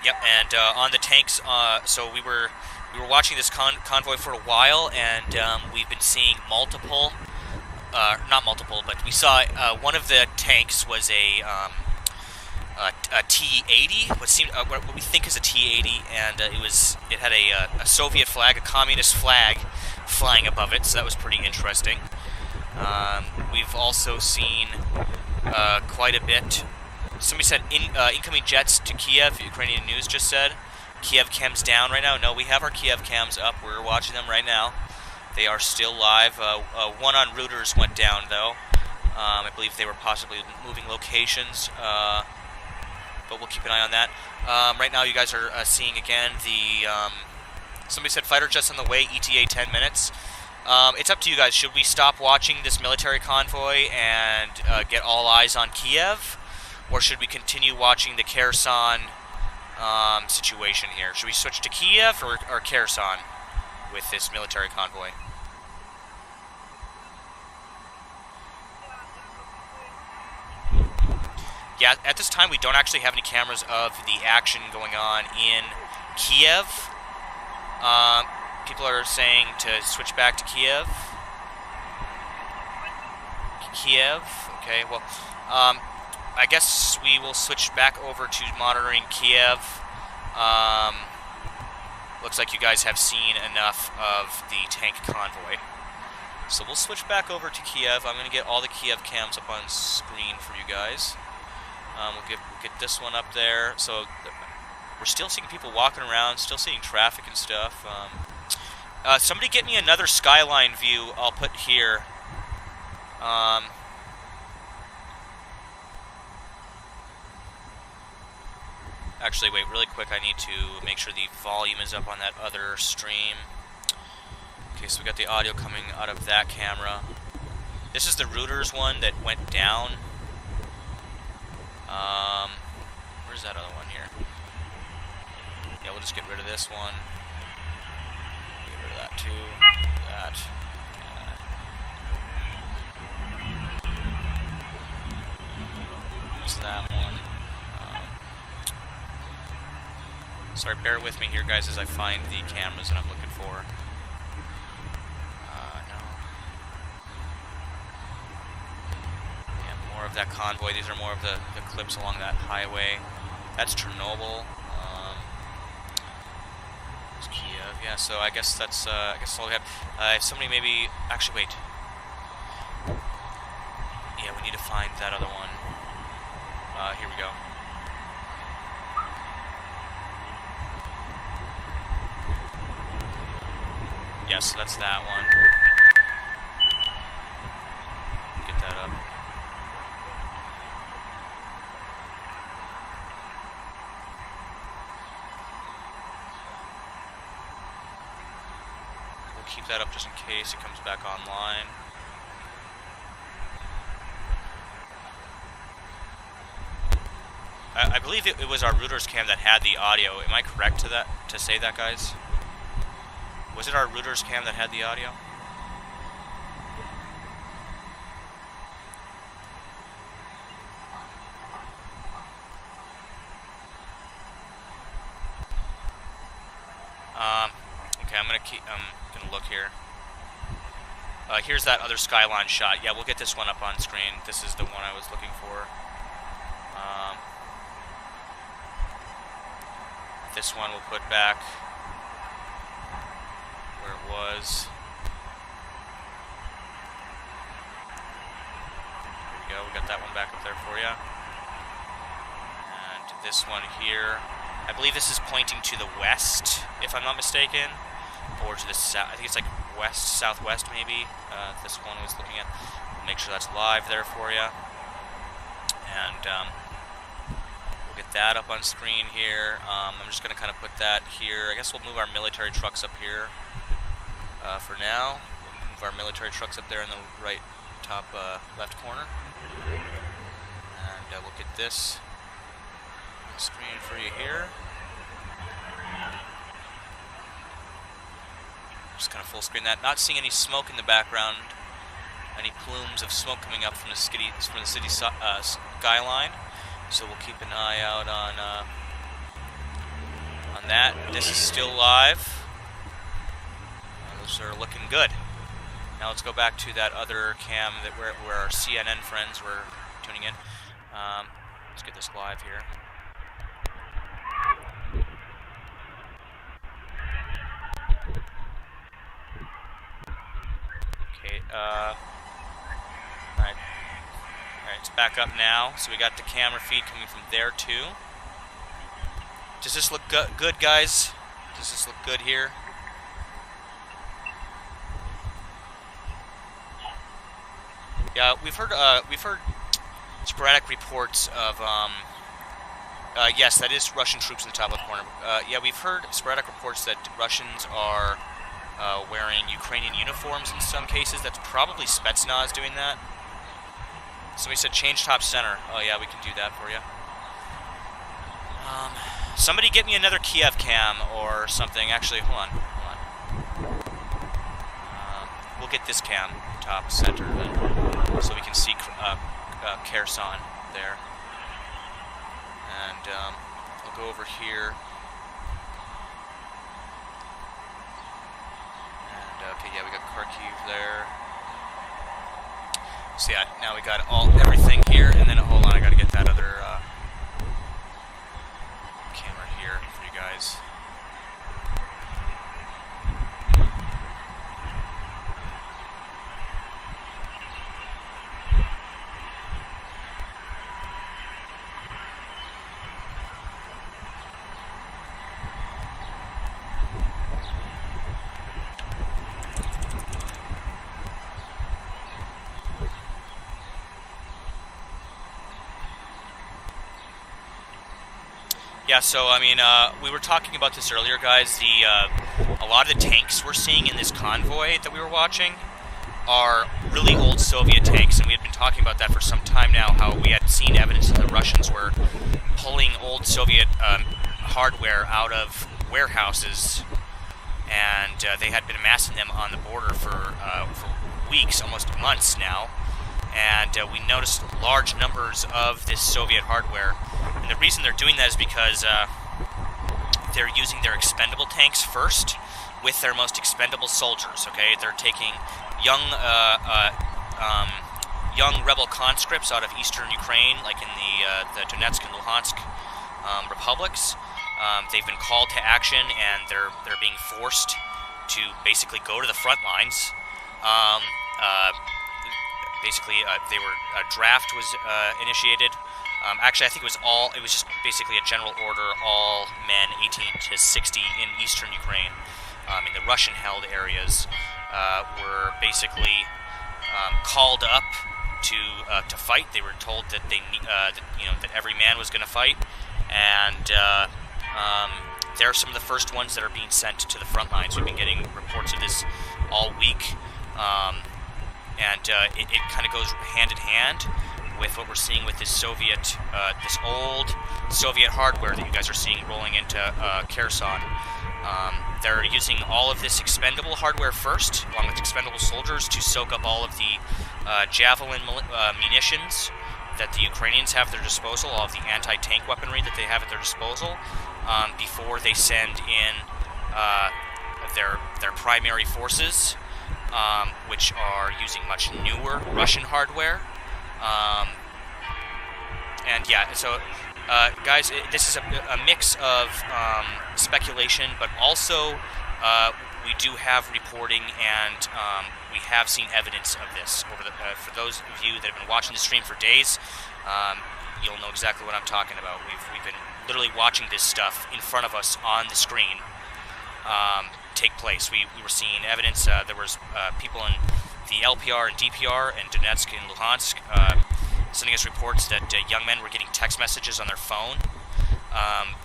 Yep, and on the tanks, so we were watching this convoy for a while, and we've been seeing multiple, not multiple, but we saw one of the tanks was a T-80, what we think is a T-80, and it had a Soviet flag, a communist flag, flying above it, so that was pretty interesting. We've also seen quite a bit. Somebody said incoming jets to Kiev. Ukrainian news just said. Kiev cams down right now. No, we have our Kiev cams up. We're watching them right now. They are still live. One on routers went down, though. I believe they were possibly moving locations, but we'll keep an eye on that. Right now, you guys are seeing again the... somebody said fighter jets on the way, ETA 10 minutes. It's up to you guys. Should we stop watching this military convoy and get all eyes on Kiev? Or should we continue watching the Kherson situation here? Should we switch to Kiev or Kherson with this military convoy? Yeah, at this time we don't actually have any cameras of the action going on in Kiev. People are saying to switch back to Kiev. Okay, well, I guess we will switch back over to monitoring Kiev. Looks like you guys have seen enough of the tank convoy. So we'll switch back over to Kiev. I'm going to get all the Kiev cams up on screen for you guys. We'll get this one up there. So we're still seeing people walking around, still seeing traffic and stuff. Somebody get me another skyline view I'll put here. Actually, wait, really quick, I need to make sure the volume is up on that other stream. Okay, so we got the audio coming out of that camera. This is the routers one that went down. Where's that other one here? Yeah, we'll just get rid of this one. Get rid of that too. That. There's that one. Sorry, bear with me here, guys, as I find the cameras that I'm looking for. No. Yeah, more of that convoy. These are more of the clips along that highway. That's Chernobyl. It's Kiev. Yeah, so I guess that's all we have. If somebody maybe... Actually, wait. Yeah, we need to find that other one. Here we go. Yes, so that's that one. Get that up. We'll keep that up just in case it comes back online. I believe it was our Reuters cam that had the audio. Am I correct to say that, guys? Was it our Reuters cam that had the audio? Okay, I'm gonna look here. Here's that other skyline shot. Yeah, we'll get this one up on screen. This is the one I was looking for. This one we'll put back where it was. There we go, we got that one back up there for you. And this one here, I believe this is pointing to the west, if I'm not mistaken, or to the south. I think it's like west, southwest maybe. This one was looking at. Make sure that's live there for you. And we'll get that up on screen here. I'm just going to kind of put that here. I guess we'll move our military trucks up here for now. We'll move our military trucks up there in the right top left corner. And we'll get this on screen for you here. Just kind of full screen that. Not seeing any smoke in the background. Any plumes of smoke coming up from the city skyline. So we'll keep an eye out on that. This is still live. Those are looking good. Now let's go back to that other cam that where our CNN friends were tuning in. Let's get this live here. Okay, Alright, it's back up now. So we got the camera feed coming from there too. Does this look good, guys? Does this look good here? Yeah, we've heard sporadic reports of yes, that is Russian troops in the top left corner. Yeah, we've heard sporadic reports that Russians are wearing Ukrainian uniforms in some cases. That's probably Spetsnaz doing that. Somebody said change top center. Oh yeah, we can do that for you. Somebody get me another Kiev cam or something. Actually, hold on. We'll get this cam top center then, so we can see Kherson there. And I'll go over here. Okay, yeah, we got Kharkiv there. So yeah, now we got everything here, and then hold on, I gotta get that other camera here for you guys. Yeah, so I mean, we were talking about this earlier, guys. A lot of the tanks we're seeing in this convoy that we were watching are really old Soviet tanks, and we had been talking about that for some time now. How we had seen evidence that the Russians were pulling old Soviet hardware out of warehouses, and they had been amassing them on the border for weeks, almost months now. And we noticed large numbers of this Soviet hardware. And the reason they're doing that is because they're using their expendable tanks first with their most expendable soldiers. Okay, they're taking young rebel conscripts out of eastern Ukraine, like in the Donetsk and Luhansk republics. They've been called to action, and they're being forced to basically go to the front lines. A draft was initiated. Actually, I think it was just basically a general order, all men 18 to 60 in eastern Ukraine, in the Russian-held areas, were basically called up to fight. They were told that that every man was going to fight, and they're some of the first ones that are being sent to the front lines. We've been getting reports of this all week, and it kind of goes hand in hand with what we're seeing with this this old Soviet hardware that you guys are seeing rolling into Kherson. They're using all of this expendable hardware first, along with expendable soldiers, to soak up all of the javelin munitions that the Ukrainians have at their disposal, all of the anti-tank weaponry that they have at their disposal, before they send in their primary forces, which are using much newer Russian hardware. And yeah, so guys, this is a mix of speculation, but also we do have reporting, and we have seen evidence of this. For those of you that have been watching the stream for days, you'll know exactly what I'm talking about. We've been literally watching this stuff in front of us on the screen take place. We were seeing evidence. There was people in the LPR and DPR and Donetsk and Luhansk sending us reports that young men were getting text messages on their phone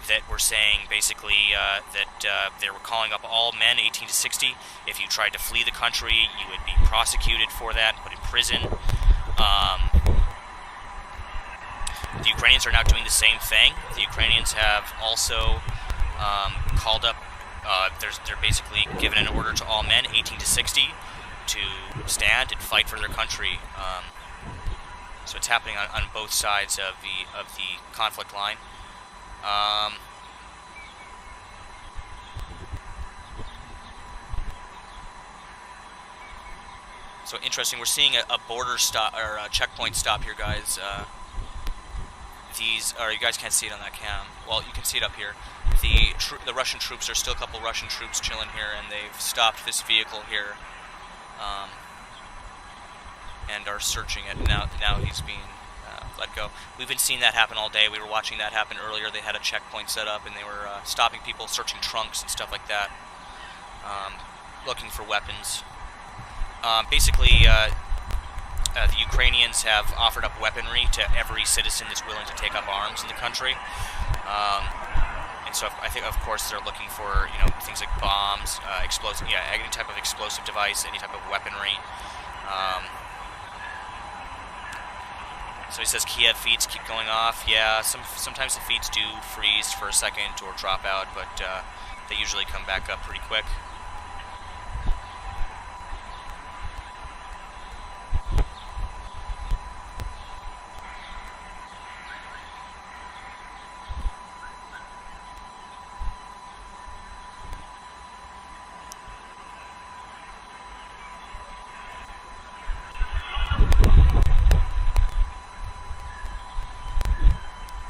that were saying basically that they were calling up all men 18 to 60. If you tried to flee the country, you would be prosecuted for that and put in prison. The Ukrainians are now doing the same thing. The Ukrainians have also called up, they're basically given an order to all men 18 to 60 to stand and fight for their country. So it's happening on both sides of the conflict line. So interesting. We're seeing a border stop or a checkpoint stop here, guys. You guys can't see it on that cam. Well, you can see it up here. The Russian troops, there's still a couple Russian troops chilling here, and they've stopped this vehicle here, and are searching it. Now he's being let go. We've been seeing that happen all day. We were watching that happen earlier. They had a checkpoint set up, and they were stopping people, searching trunks and stuff like that, looking for weapons. Basically, the Ukrainians have offered up weaponry to every citizen that's willing to take up arms in the country. And so I think, of course, they're looking for, things like bombs, explosive, any type of explosive device, any type of weaponry. So he says Kiev feeds keep going off. Yeah, sometimes the feeds do freeze for a second or drop out, but they usually come back up pretty quick.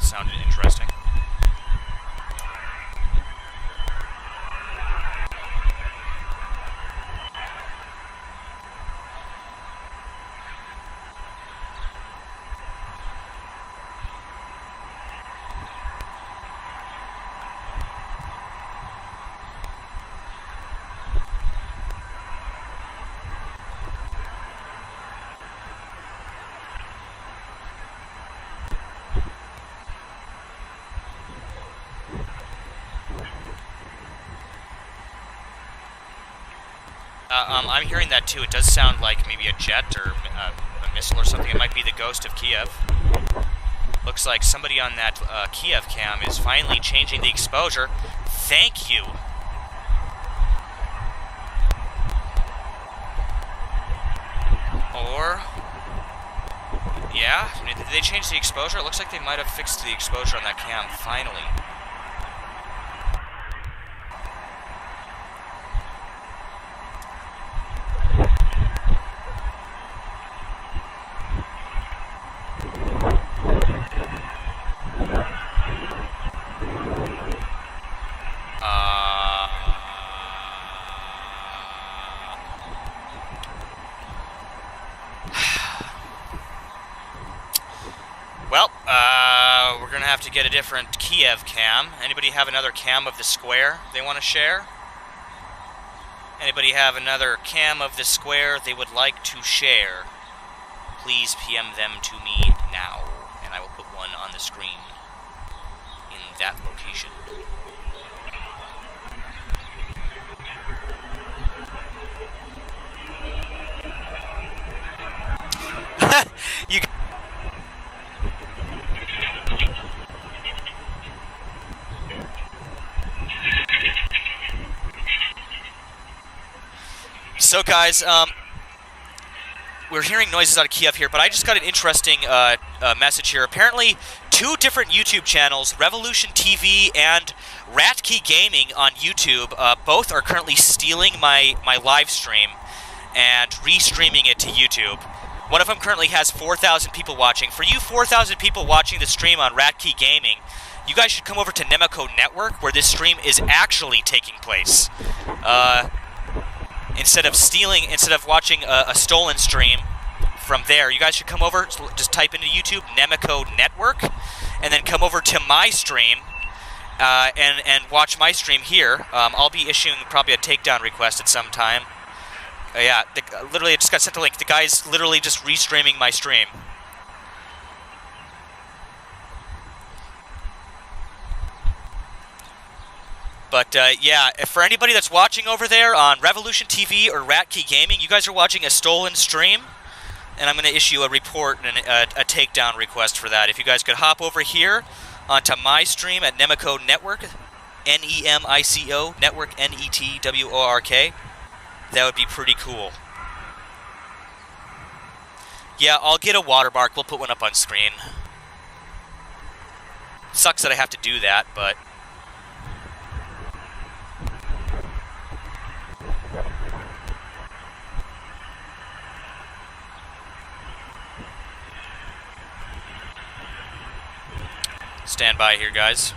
Sounded interesting. I'm hearing that too. It does sound like maybe a jet or a missile or something. It might be the ghost of Kiev. Looks like somebody on that Kiev cam is finally changing the exposure. Thank you. Or, yeah, did they change the exposure? It looks like they might have fixed the exposure on that cam finally. have to get a different Kiev cam. Anybody have another cam of the square they want to share? Anybody have another cam of the square they would like to share? Please PM them to me now, and I will put one on the screen in that location. You. So guys, we're hearing noises out of Kiev here, but I just got an interesting message here. Apparently, two different YouTube channels, Revolution TV and Ratkey Gaming on YouTube, both are currently stealing my live stream and restreaming it to YouTube. One of them currently has 4,000 people watching. For you 4,000 people watching the stream on Ratkey Gaming, you guys should come over to Nemeko Network, where this stream is actually taking place. Instead of watching a stolen stream from there, you guys should come over, just type into YouTube, Nemeko Network, and then come over to my stream, and watch my stream here. I'll be issuing probably a takedown request at some time. Yeah, literally, I just got sent a link. The guy's literally just restreaming my stream. But, yeah, for anybody that's watching over there on Revolution TV or Ratkey Gaming, you guys are watching a stolen stream, and I'm going to issue a report and a takedown request for that. If you guys could hop over here onto my stream at Nemeko Network, N-E-M-I-C-O, Network, N-E-T-W-O-R-K, that would be pretty cool. Yeah, I'll get a watermark. We'll put one up on screen. Sucks that I have to do that, but... Stand by here, guys.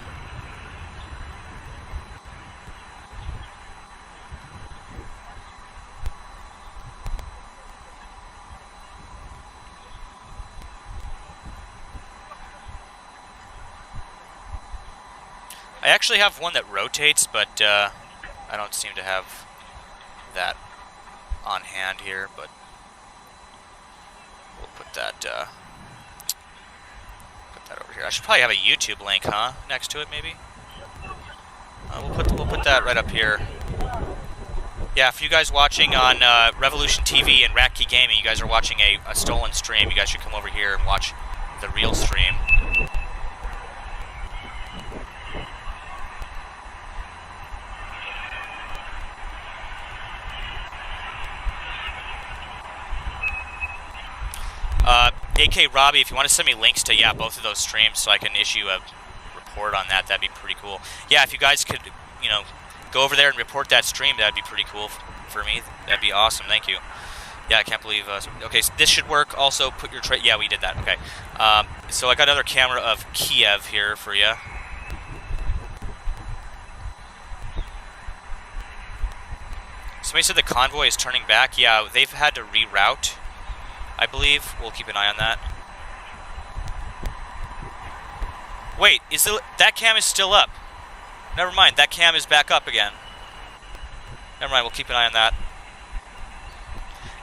I actually have one that rotates, but I don't seem to have that on hand here, but we'll put that over here. I should probably have a YouTube link, huh? Next to it, maybe. We'll put that right up here. Yeah, for you guys watching on Revolution TV and Ratkey Gaming, you guys are watching a stolen stream. You guys should come over here and watch the real stream. AK Robbie, if you want to send me links to, yeah, both of those streams so I can issue a report on that, that'd be pretty cool. Yeah, if you guys could, you know, go over there and report that stream, that'd be pretty cool for me. That'd be awesome. Thank you. Yeah, I can't believe... okay, so this should work. Also, put your... yeah, we did that. Okay. So I got another camera of Kiev here for you. Somebody said the convoy is turning back. Yeah, they've had to reroute, I believe. We'll keep an eye on that. Wait, that cam is still up. Never mind, that cam is back up again. Never mind, we'll keep an eye on that.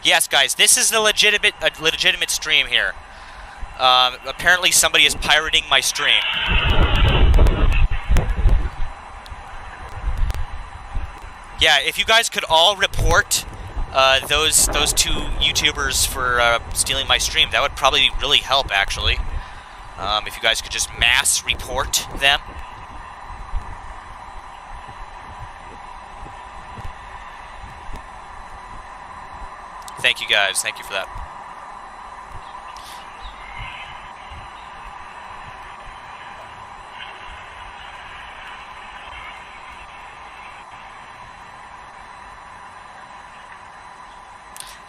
Yes, guys, this is a legitimate stream here. Apparently somebody is pirating my stream. Yeah, if you guys could all report those two YouTubers for stealing my stream, that would probably really help, actually. If you guys could just mass report them. Thank you, guys. Thank you for that.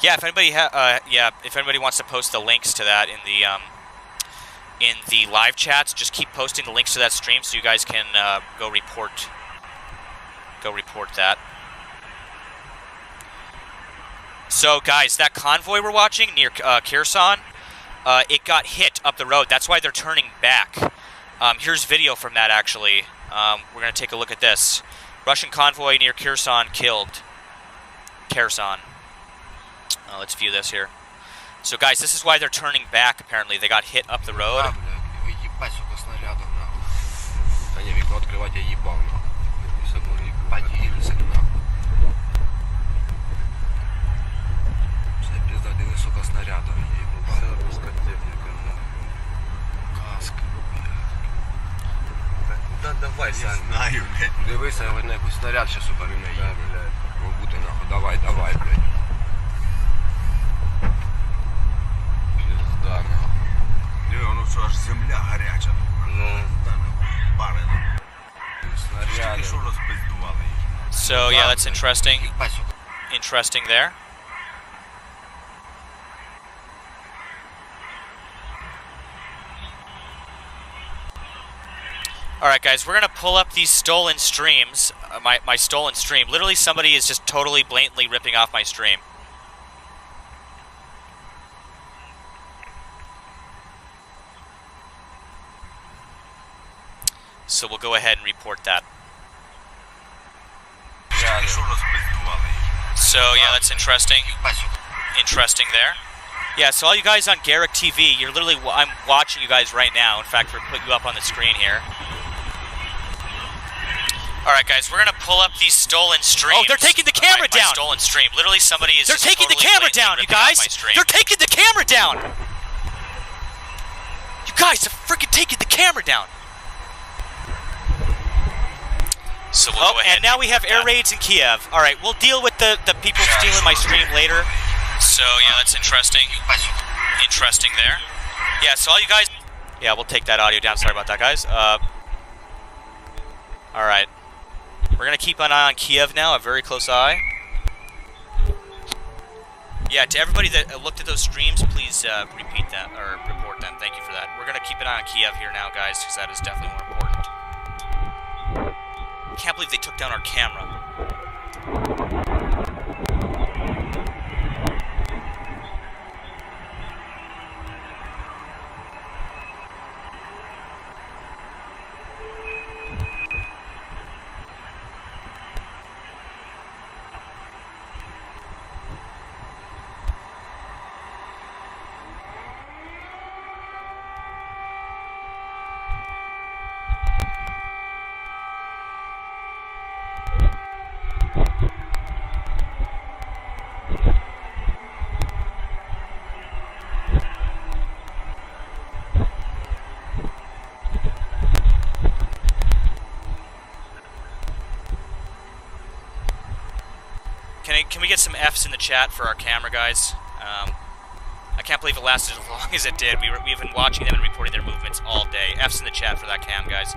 Yeah, if anybody if anybody wants to post the links to that in the live chats, just keep posting the links to that stream so you guys can go report that. So, guys, that convoy we're watching near Kherson, it got hit up the road. That's why they're turning back. Here's video from that, actually. We're going to take a look at this. Russian convoy near Kherson killed. Kherson. Let's view this here. So, guys, this is why they're turning back, apparently. They got hit up the road. Давай, знаю, блядь. Дивися, я на якийсь снаряд ще, сука, він не є, блядь. Бути нахуй, давай, давай, блядь. Пізда, нахуй. Ну що, аж земля гаряча. Ну, парила. Снаряди. Що розпиздували їх? So, yeah, that's interesting. Interesting there. Alright, guys, we're going to pull up these stolen streams. My stolen stream. Literally, somebody is just totally blatantly ripping off my stream. So we'll go ahead and report that. So, yeah, that's interesting. Interesting there. Yeah, so all you guys on Gerçek TV, you're literally, I'm watching you guys right now. In fact, we're putting you up on the screen here. Alright, guys, we're going to pull up these stolen streams. Oh, they're taking the camera down! Stolen stream. Literally, somebody is. They're taking the camera down, you guys! They're taking the camera down! You guys are freaking taking the camera down! So we'll go ahead and now we have air raids in Kiev. Alright, we'll deal with the people stealing my stream later. So, yeah, that's interesting. Interesting there. Yeah, so all you guys... Yeah, we'll take that audio down. Sorry about that, guys. Alright. We're going to keep an eye on Kiev now, a very close eye. Yeah, to everybody that looked at those streams, please repeat them, or report them. Thank you for that. We're going to keep an eye on Kiev here now, guys, because that is definitely more important. I can't believe they took down our camera. Can we get some Fs in the chat for our camera, guys? I can't believe it lasted as long as it did. We've been watching them and reporting their movements all day. Fs in the chat for that cam, guys.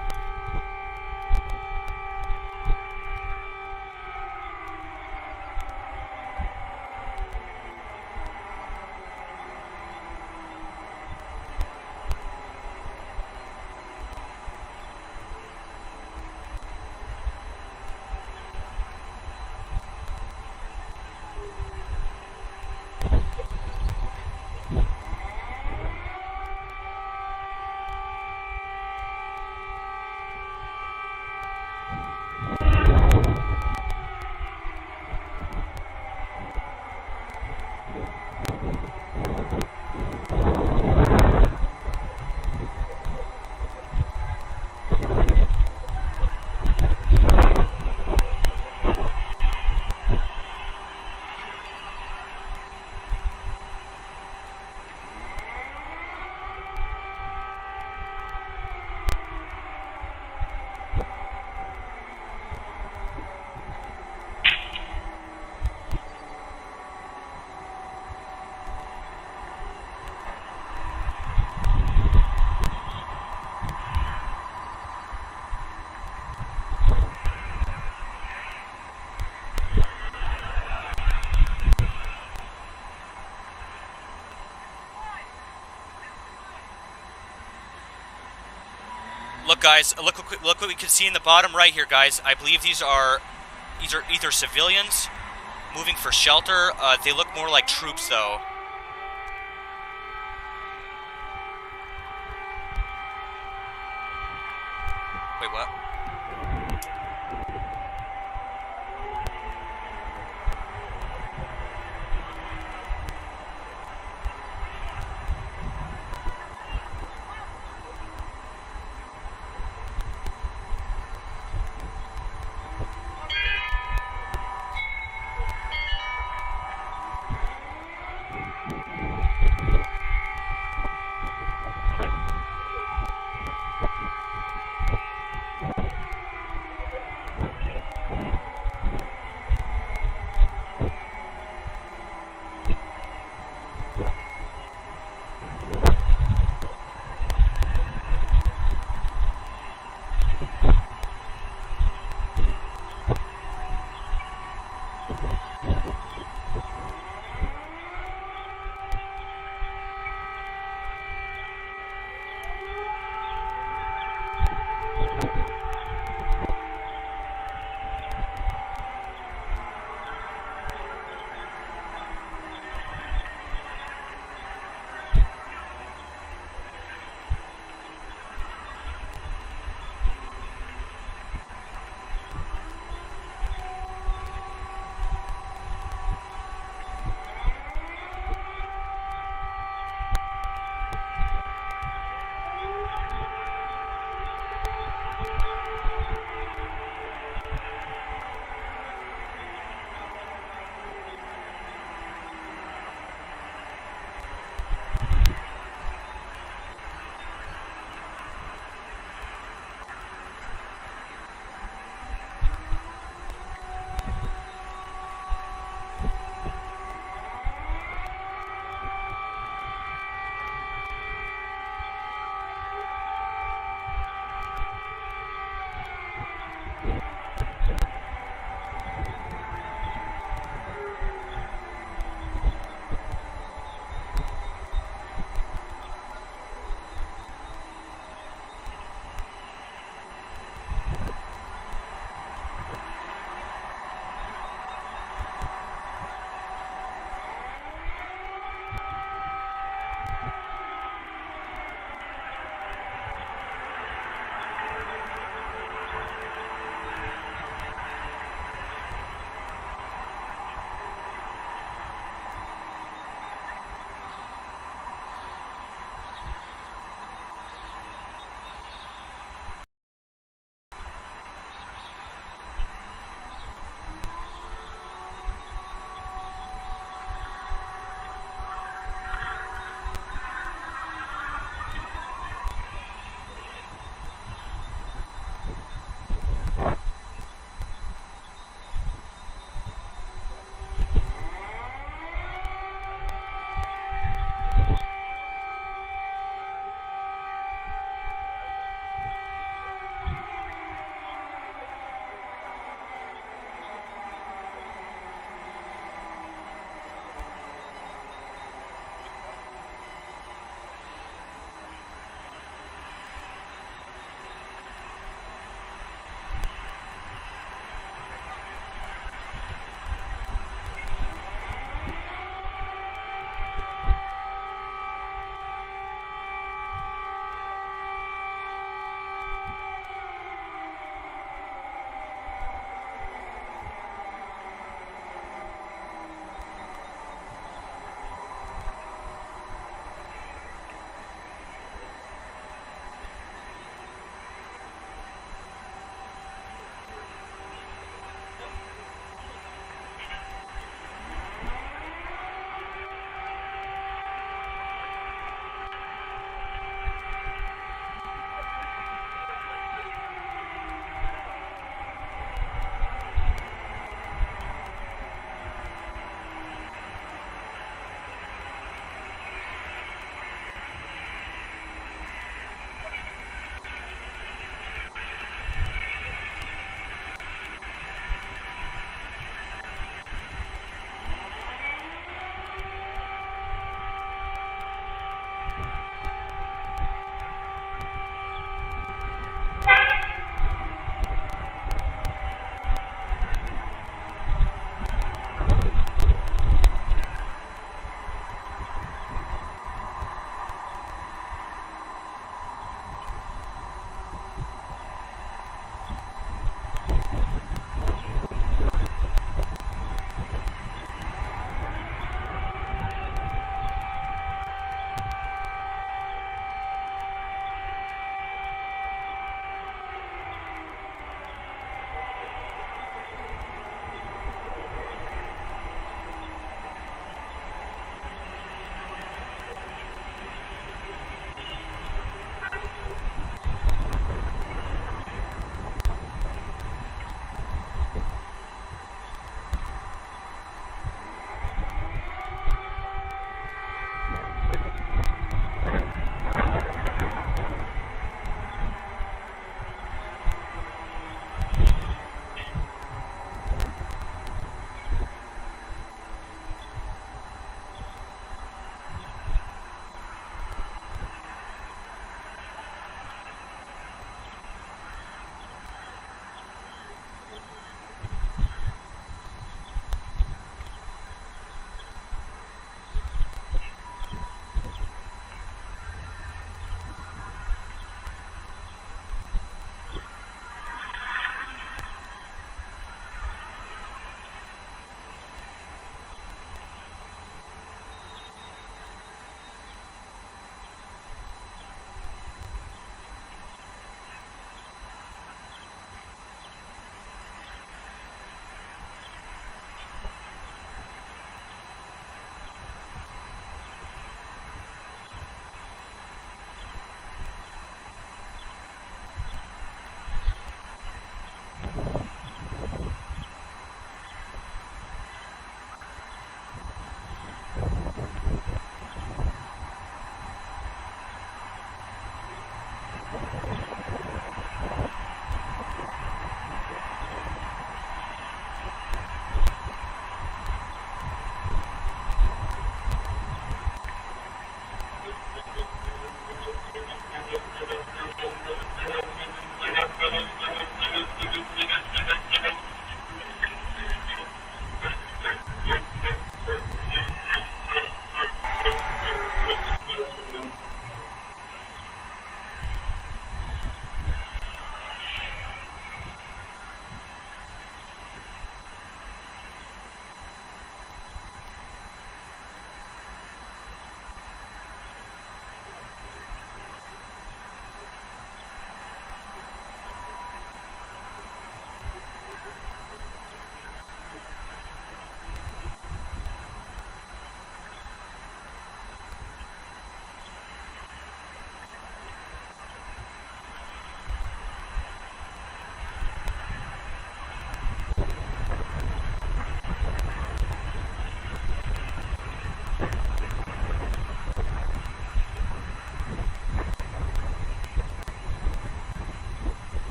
Look, guys, look what we can see in the bottom right here, guys. I believe these are either civilians moving for shelter. They look more like troops, though. what?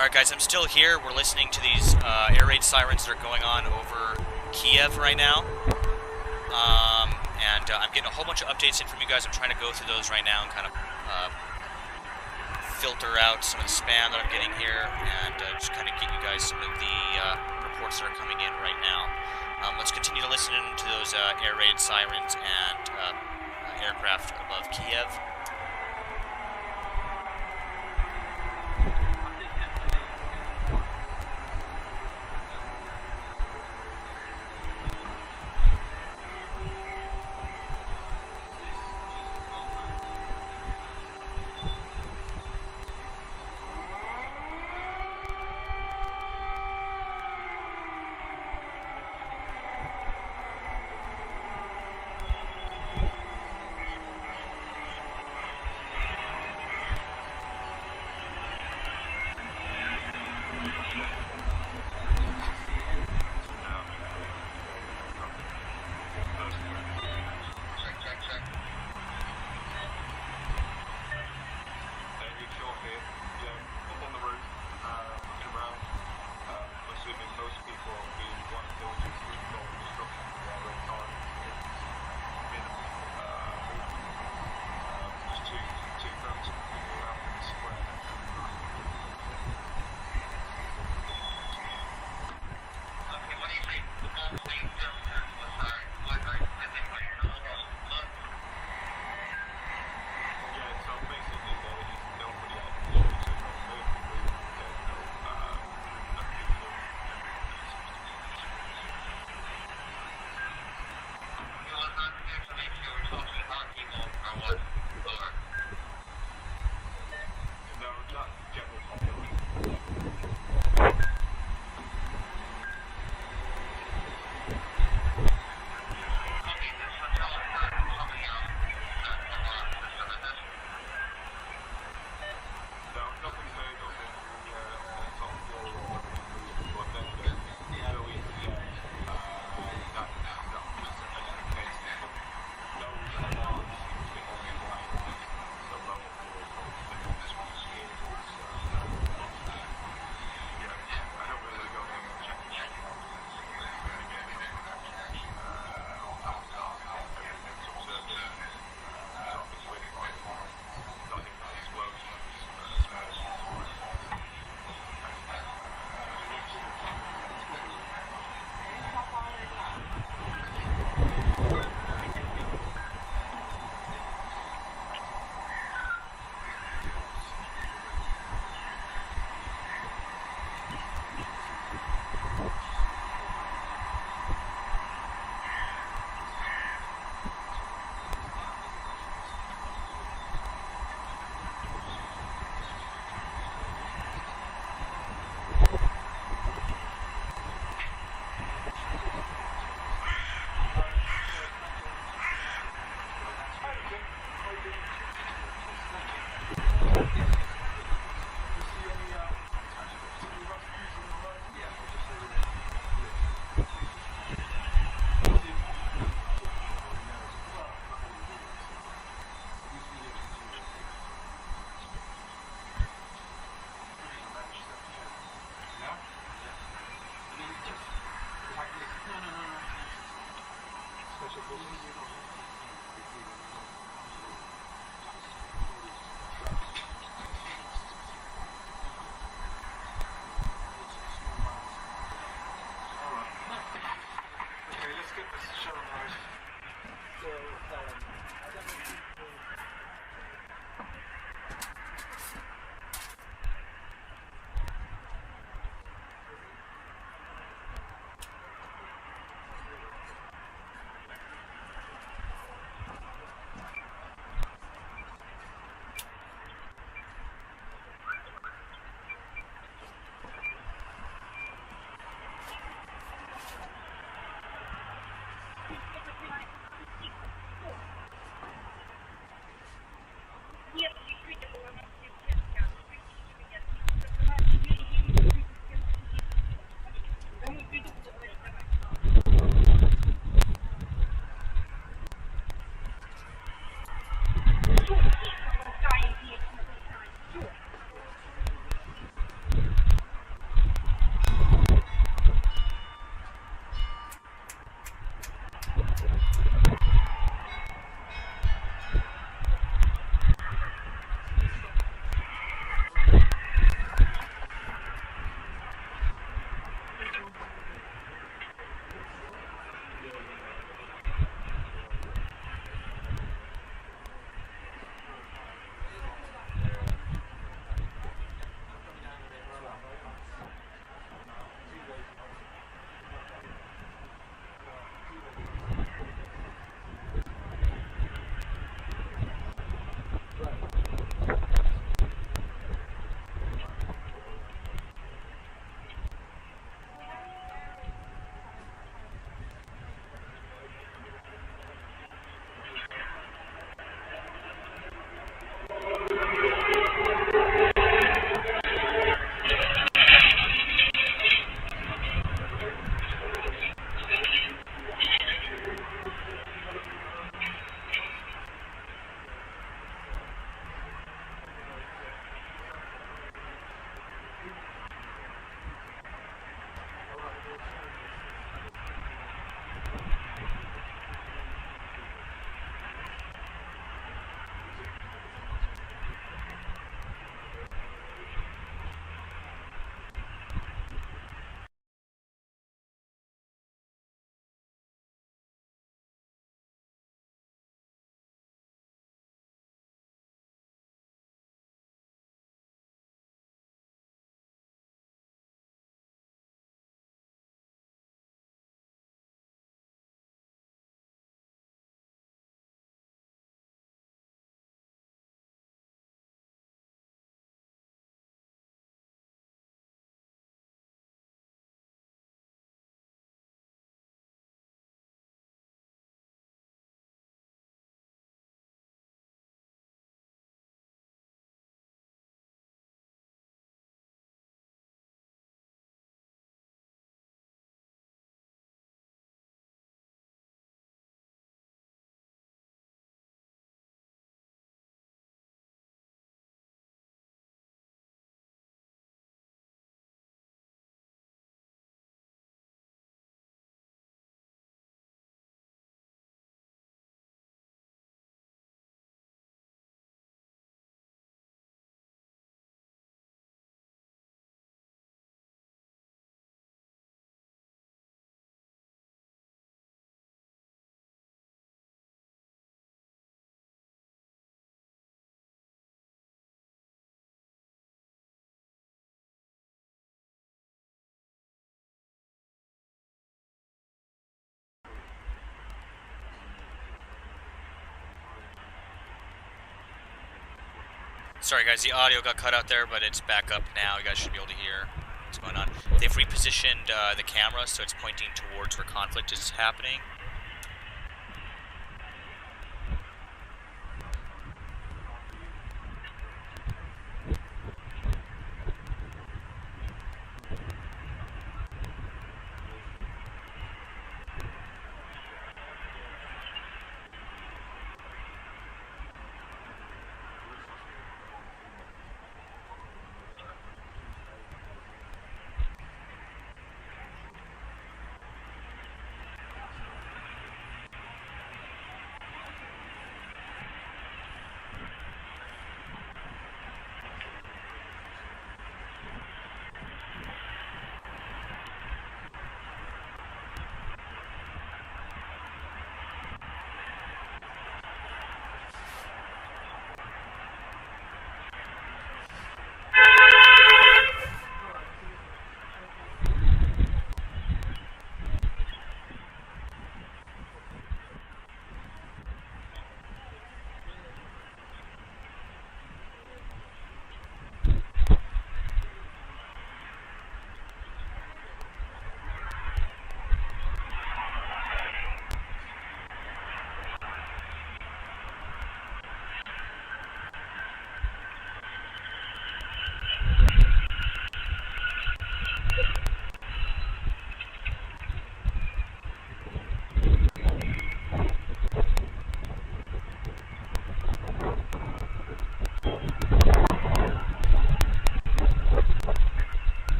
Alright guys, I'm still here. We're listening to these air raid sirens that are going on over Kiev right now. I'm getting a whole bunch of updates in from you guys. I'm trying to go through those right now and kind of filter out some of the spam that I'm getting here and just kind of get you guys some of the reports that are coming in right now. Let's continue to listen to those air raid sirens and aircraft above Kiev. Sorry guys, the audio got cut out there, but it's back up now. You guys should be able to hear what's going on. They've repositioned the camera so it's pointing towards where conflict is happening.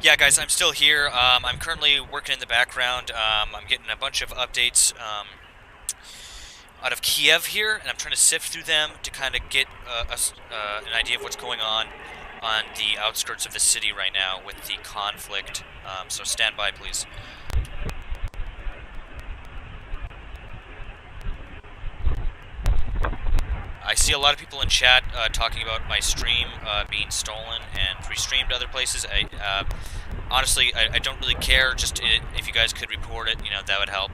Yeah, guys, I'm still here. I'm currently working in the background. I'm getting a bunch of updates out of Kiev here, and I'm trying to sift through them to kind of get an idea of what's going on the outskirts of the city right now with the conflict. So stand by, please. I see a lot of people in chat talking about my stream being stolen and restreamed to other places. Honestly, I don't really care. Just if you guys could report it, that would help.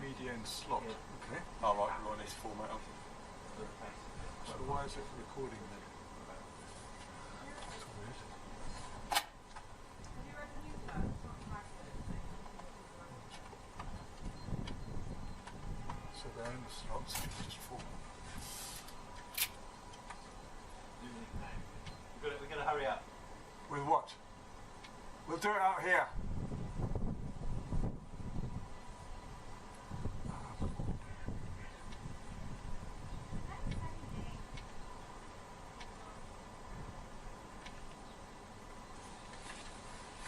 media in slot. Okay. Oh right, we want this format of. So why is it recording then? That's weird. So they're in the slots, it's just format. We're gonna hurry up. With what? We'll do it out here.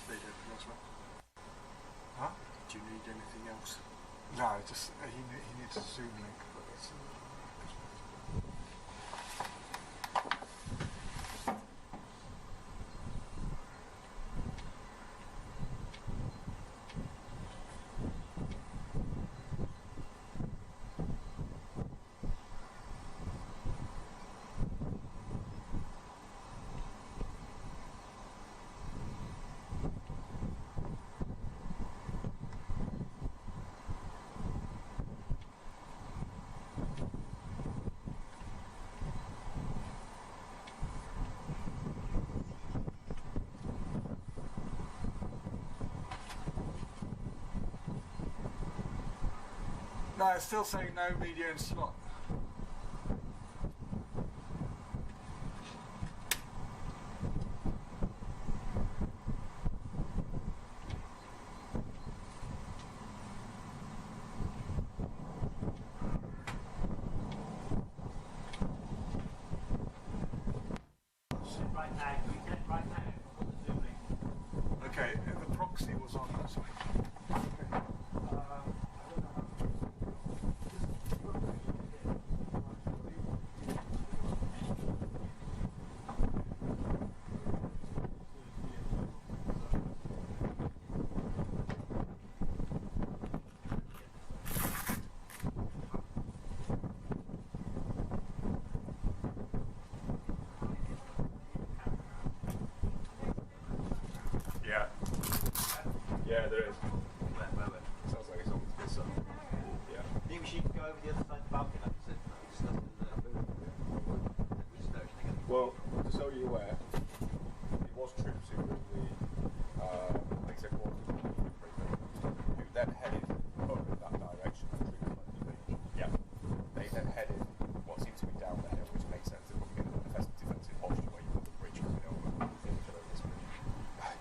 Need anything else, mate? Huh? Do you need anything else? No, just he needs a Zoom link. But it's, no, it's still saying no media in slot. Right now, can we get it right now? Put the Zoom link. Okay, the proxy was on that side. Yeah. Yeah, there is. Where? Sounds like it's on this side. Yeah. Maybe she can go over the other side of the balcony. Like I said, Well, just so you're aware, it was troops who were in the exec quarters who then headed over in that direction. Yeah. They then headed what seems to be down the hill, which makes sense. They're probably in a defensive posture where you've got the bridge coming over.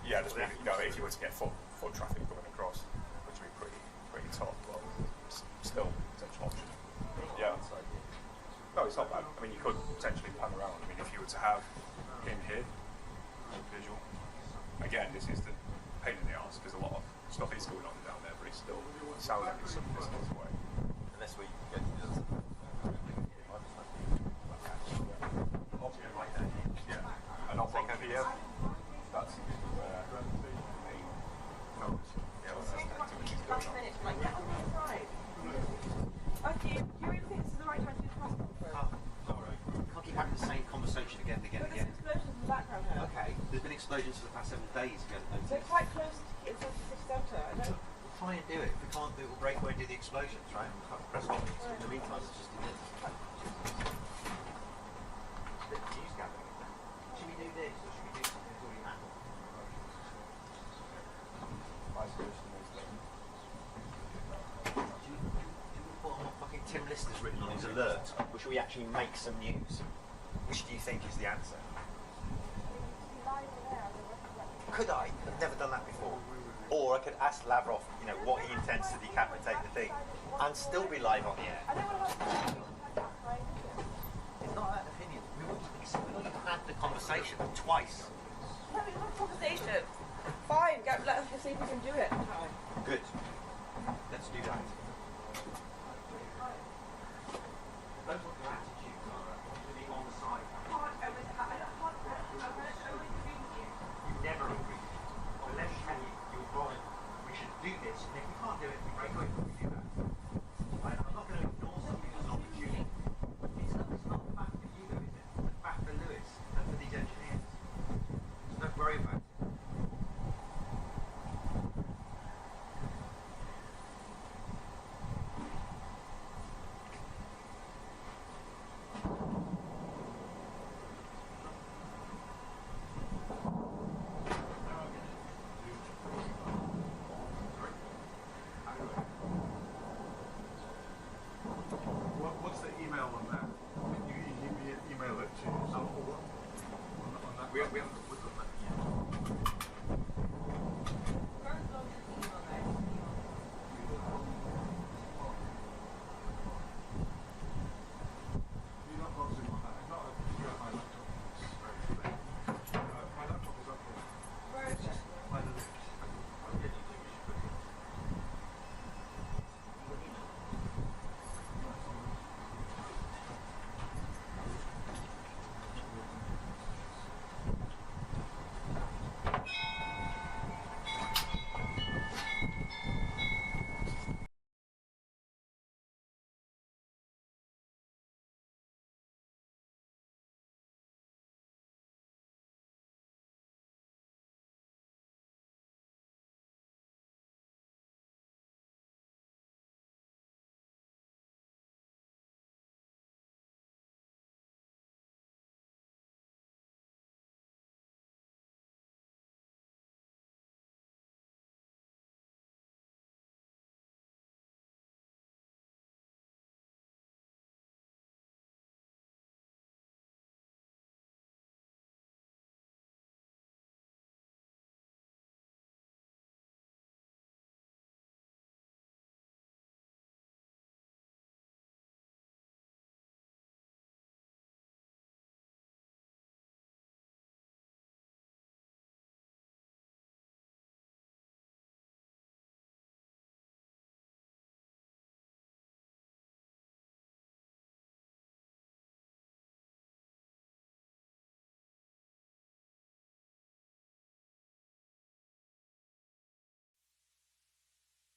Yeah, just you know, if you were to get foot traffic coming across, which would be pretty tough, but still potential option. Yeah. No, it's not bad. I mean, you could potentially pan around. I mean, if you were to have him here, visual. Again, this is the pain in the arse because a lot of stuff is going on down there, but it still sounds like it's some distance away. unless we get to the other side. Option right there. Yeah. And I'll take over here. That's where the main notes. Yeah, what's this? Do you really think this is the right time to do the press conference? Alright. Can't keep having the same conversation again and again But and there's again. explosions in the background here. Okay, there's been explosions for the past 7 days if you haven't They're noticed. quite close to the city centre. I know. We'll try and do it. If we can't do it, we'll break away and do the explosions, right? We'll have a press conference. In the meantime, let's just do this. The news gathering. Should we do this or should we do something that's already happened? Do you put on what fucking Tim Lister's written on his alert? Or should we actually make some news? Which do you think is the answer? Could I? I've never done that before. Or I could ask Lavrov, you know, what he intends to decapitate the thing, and still be live on the air. I don't want to It's not that opinion. We've had the conversation twice. No, it's not a conversation. Fine, let's see if we can do it. Good.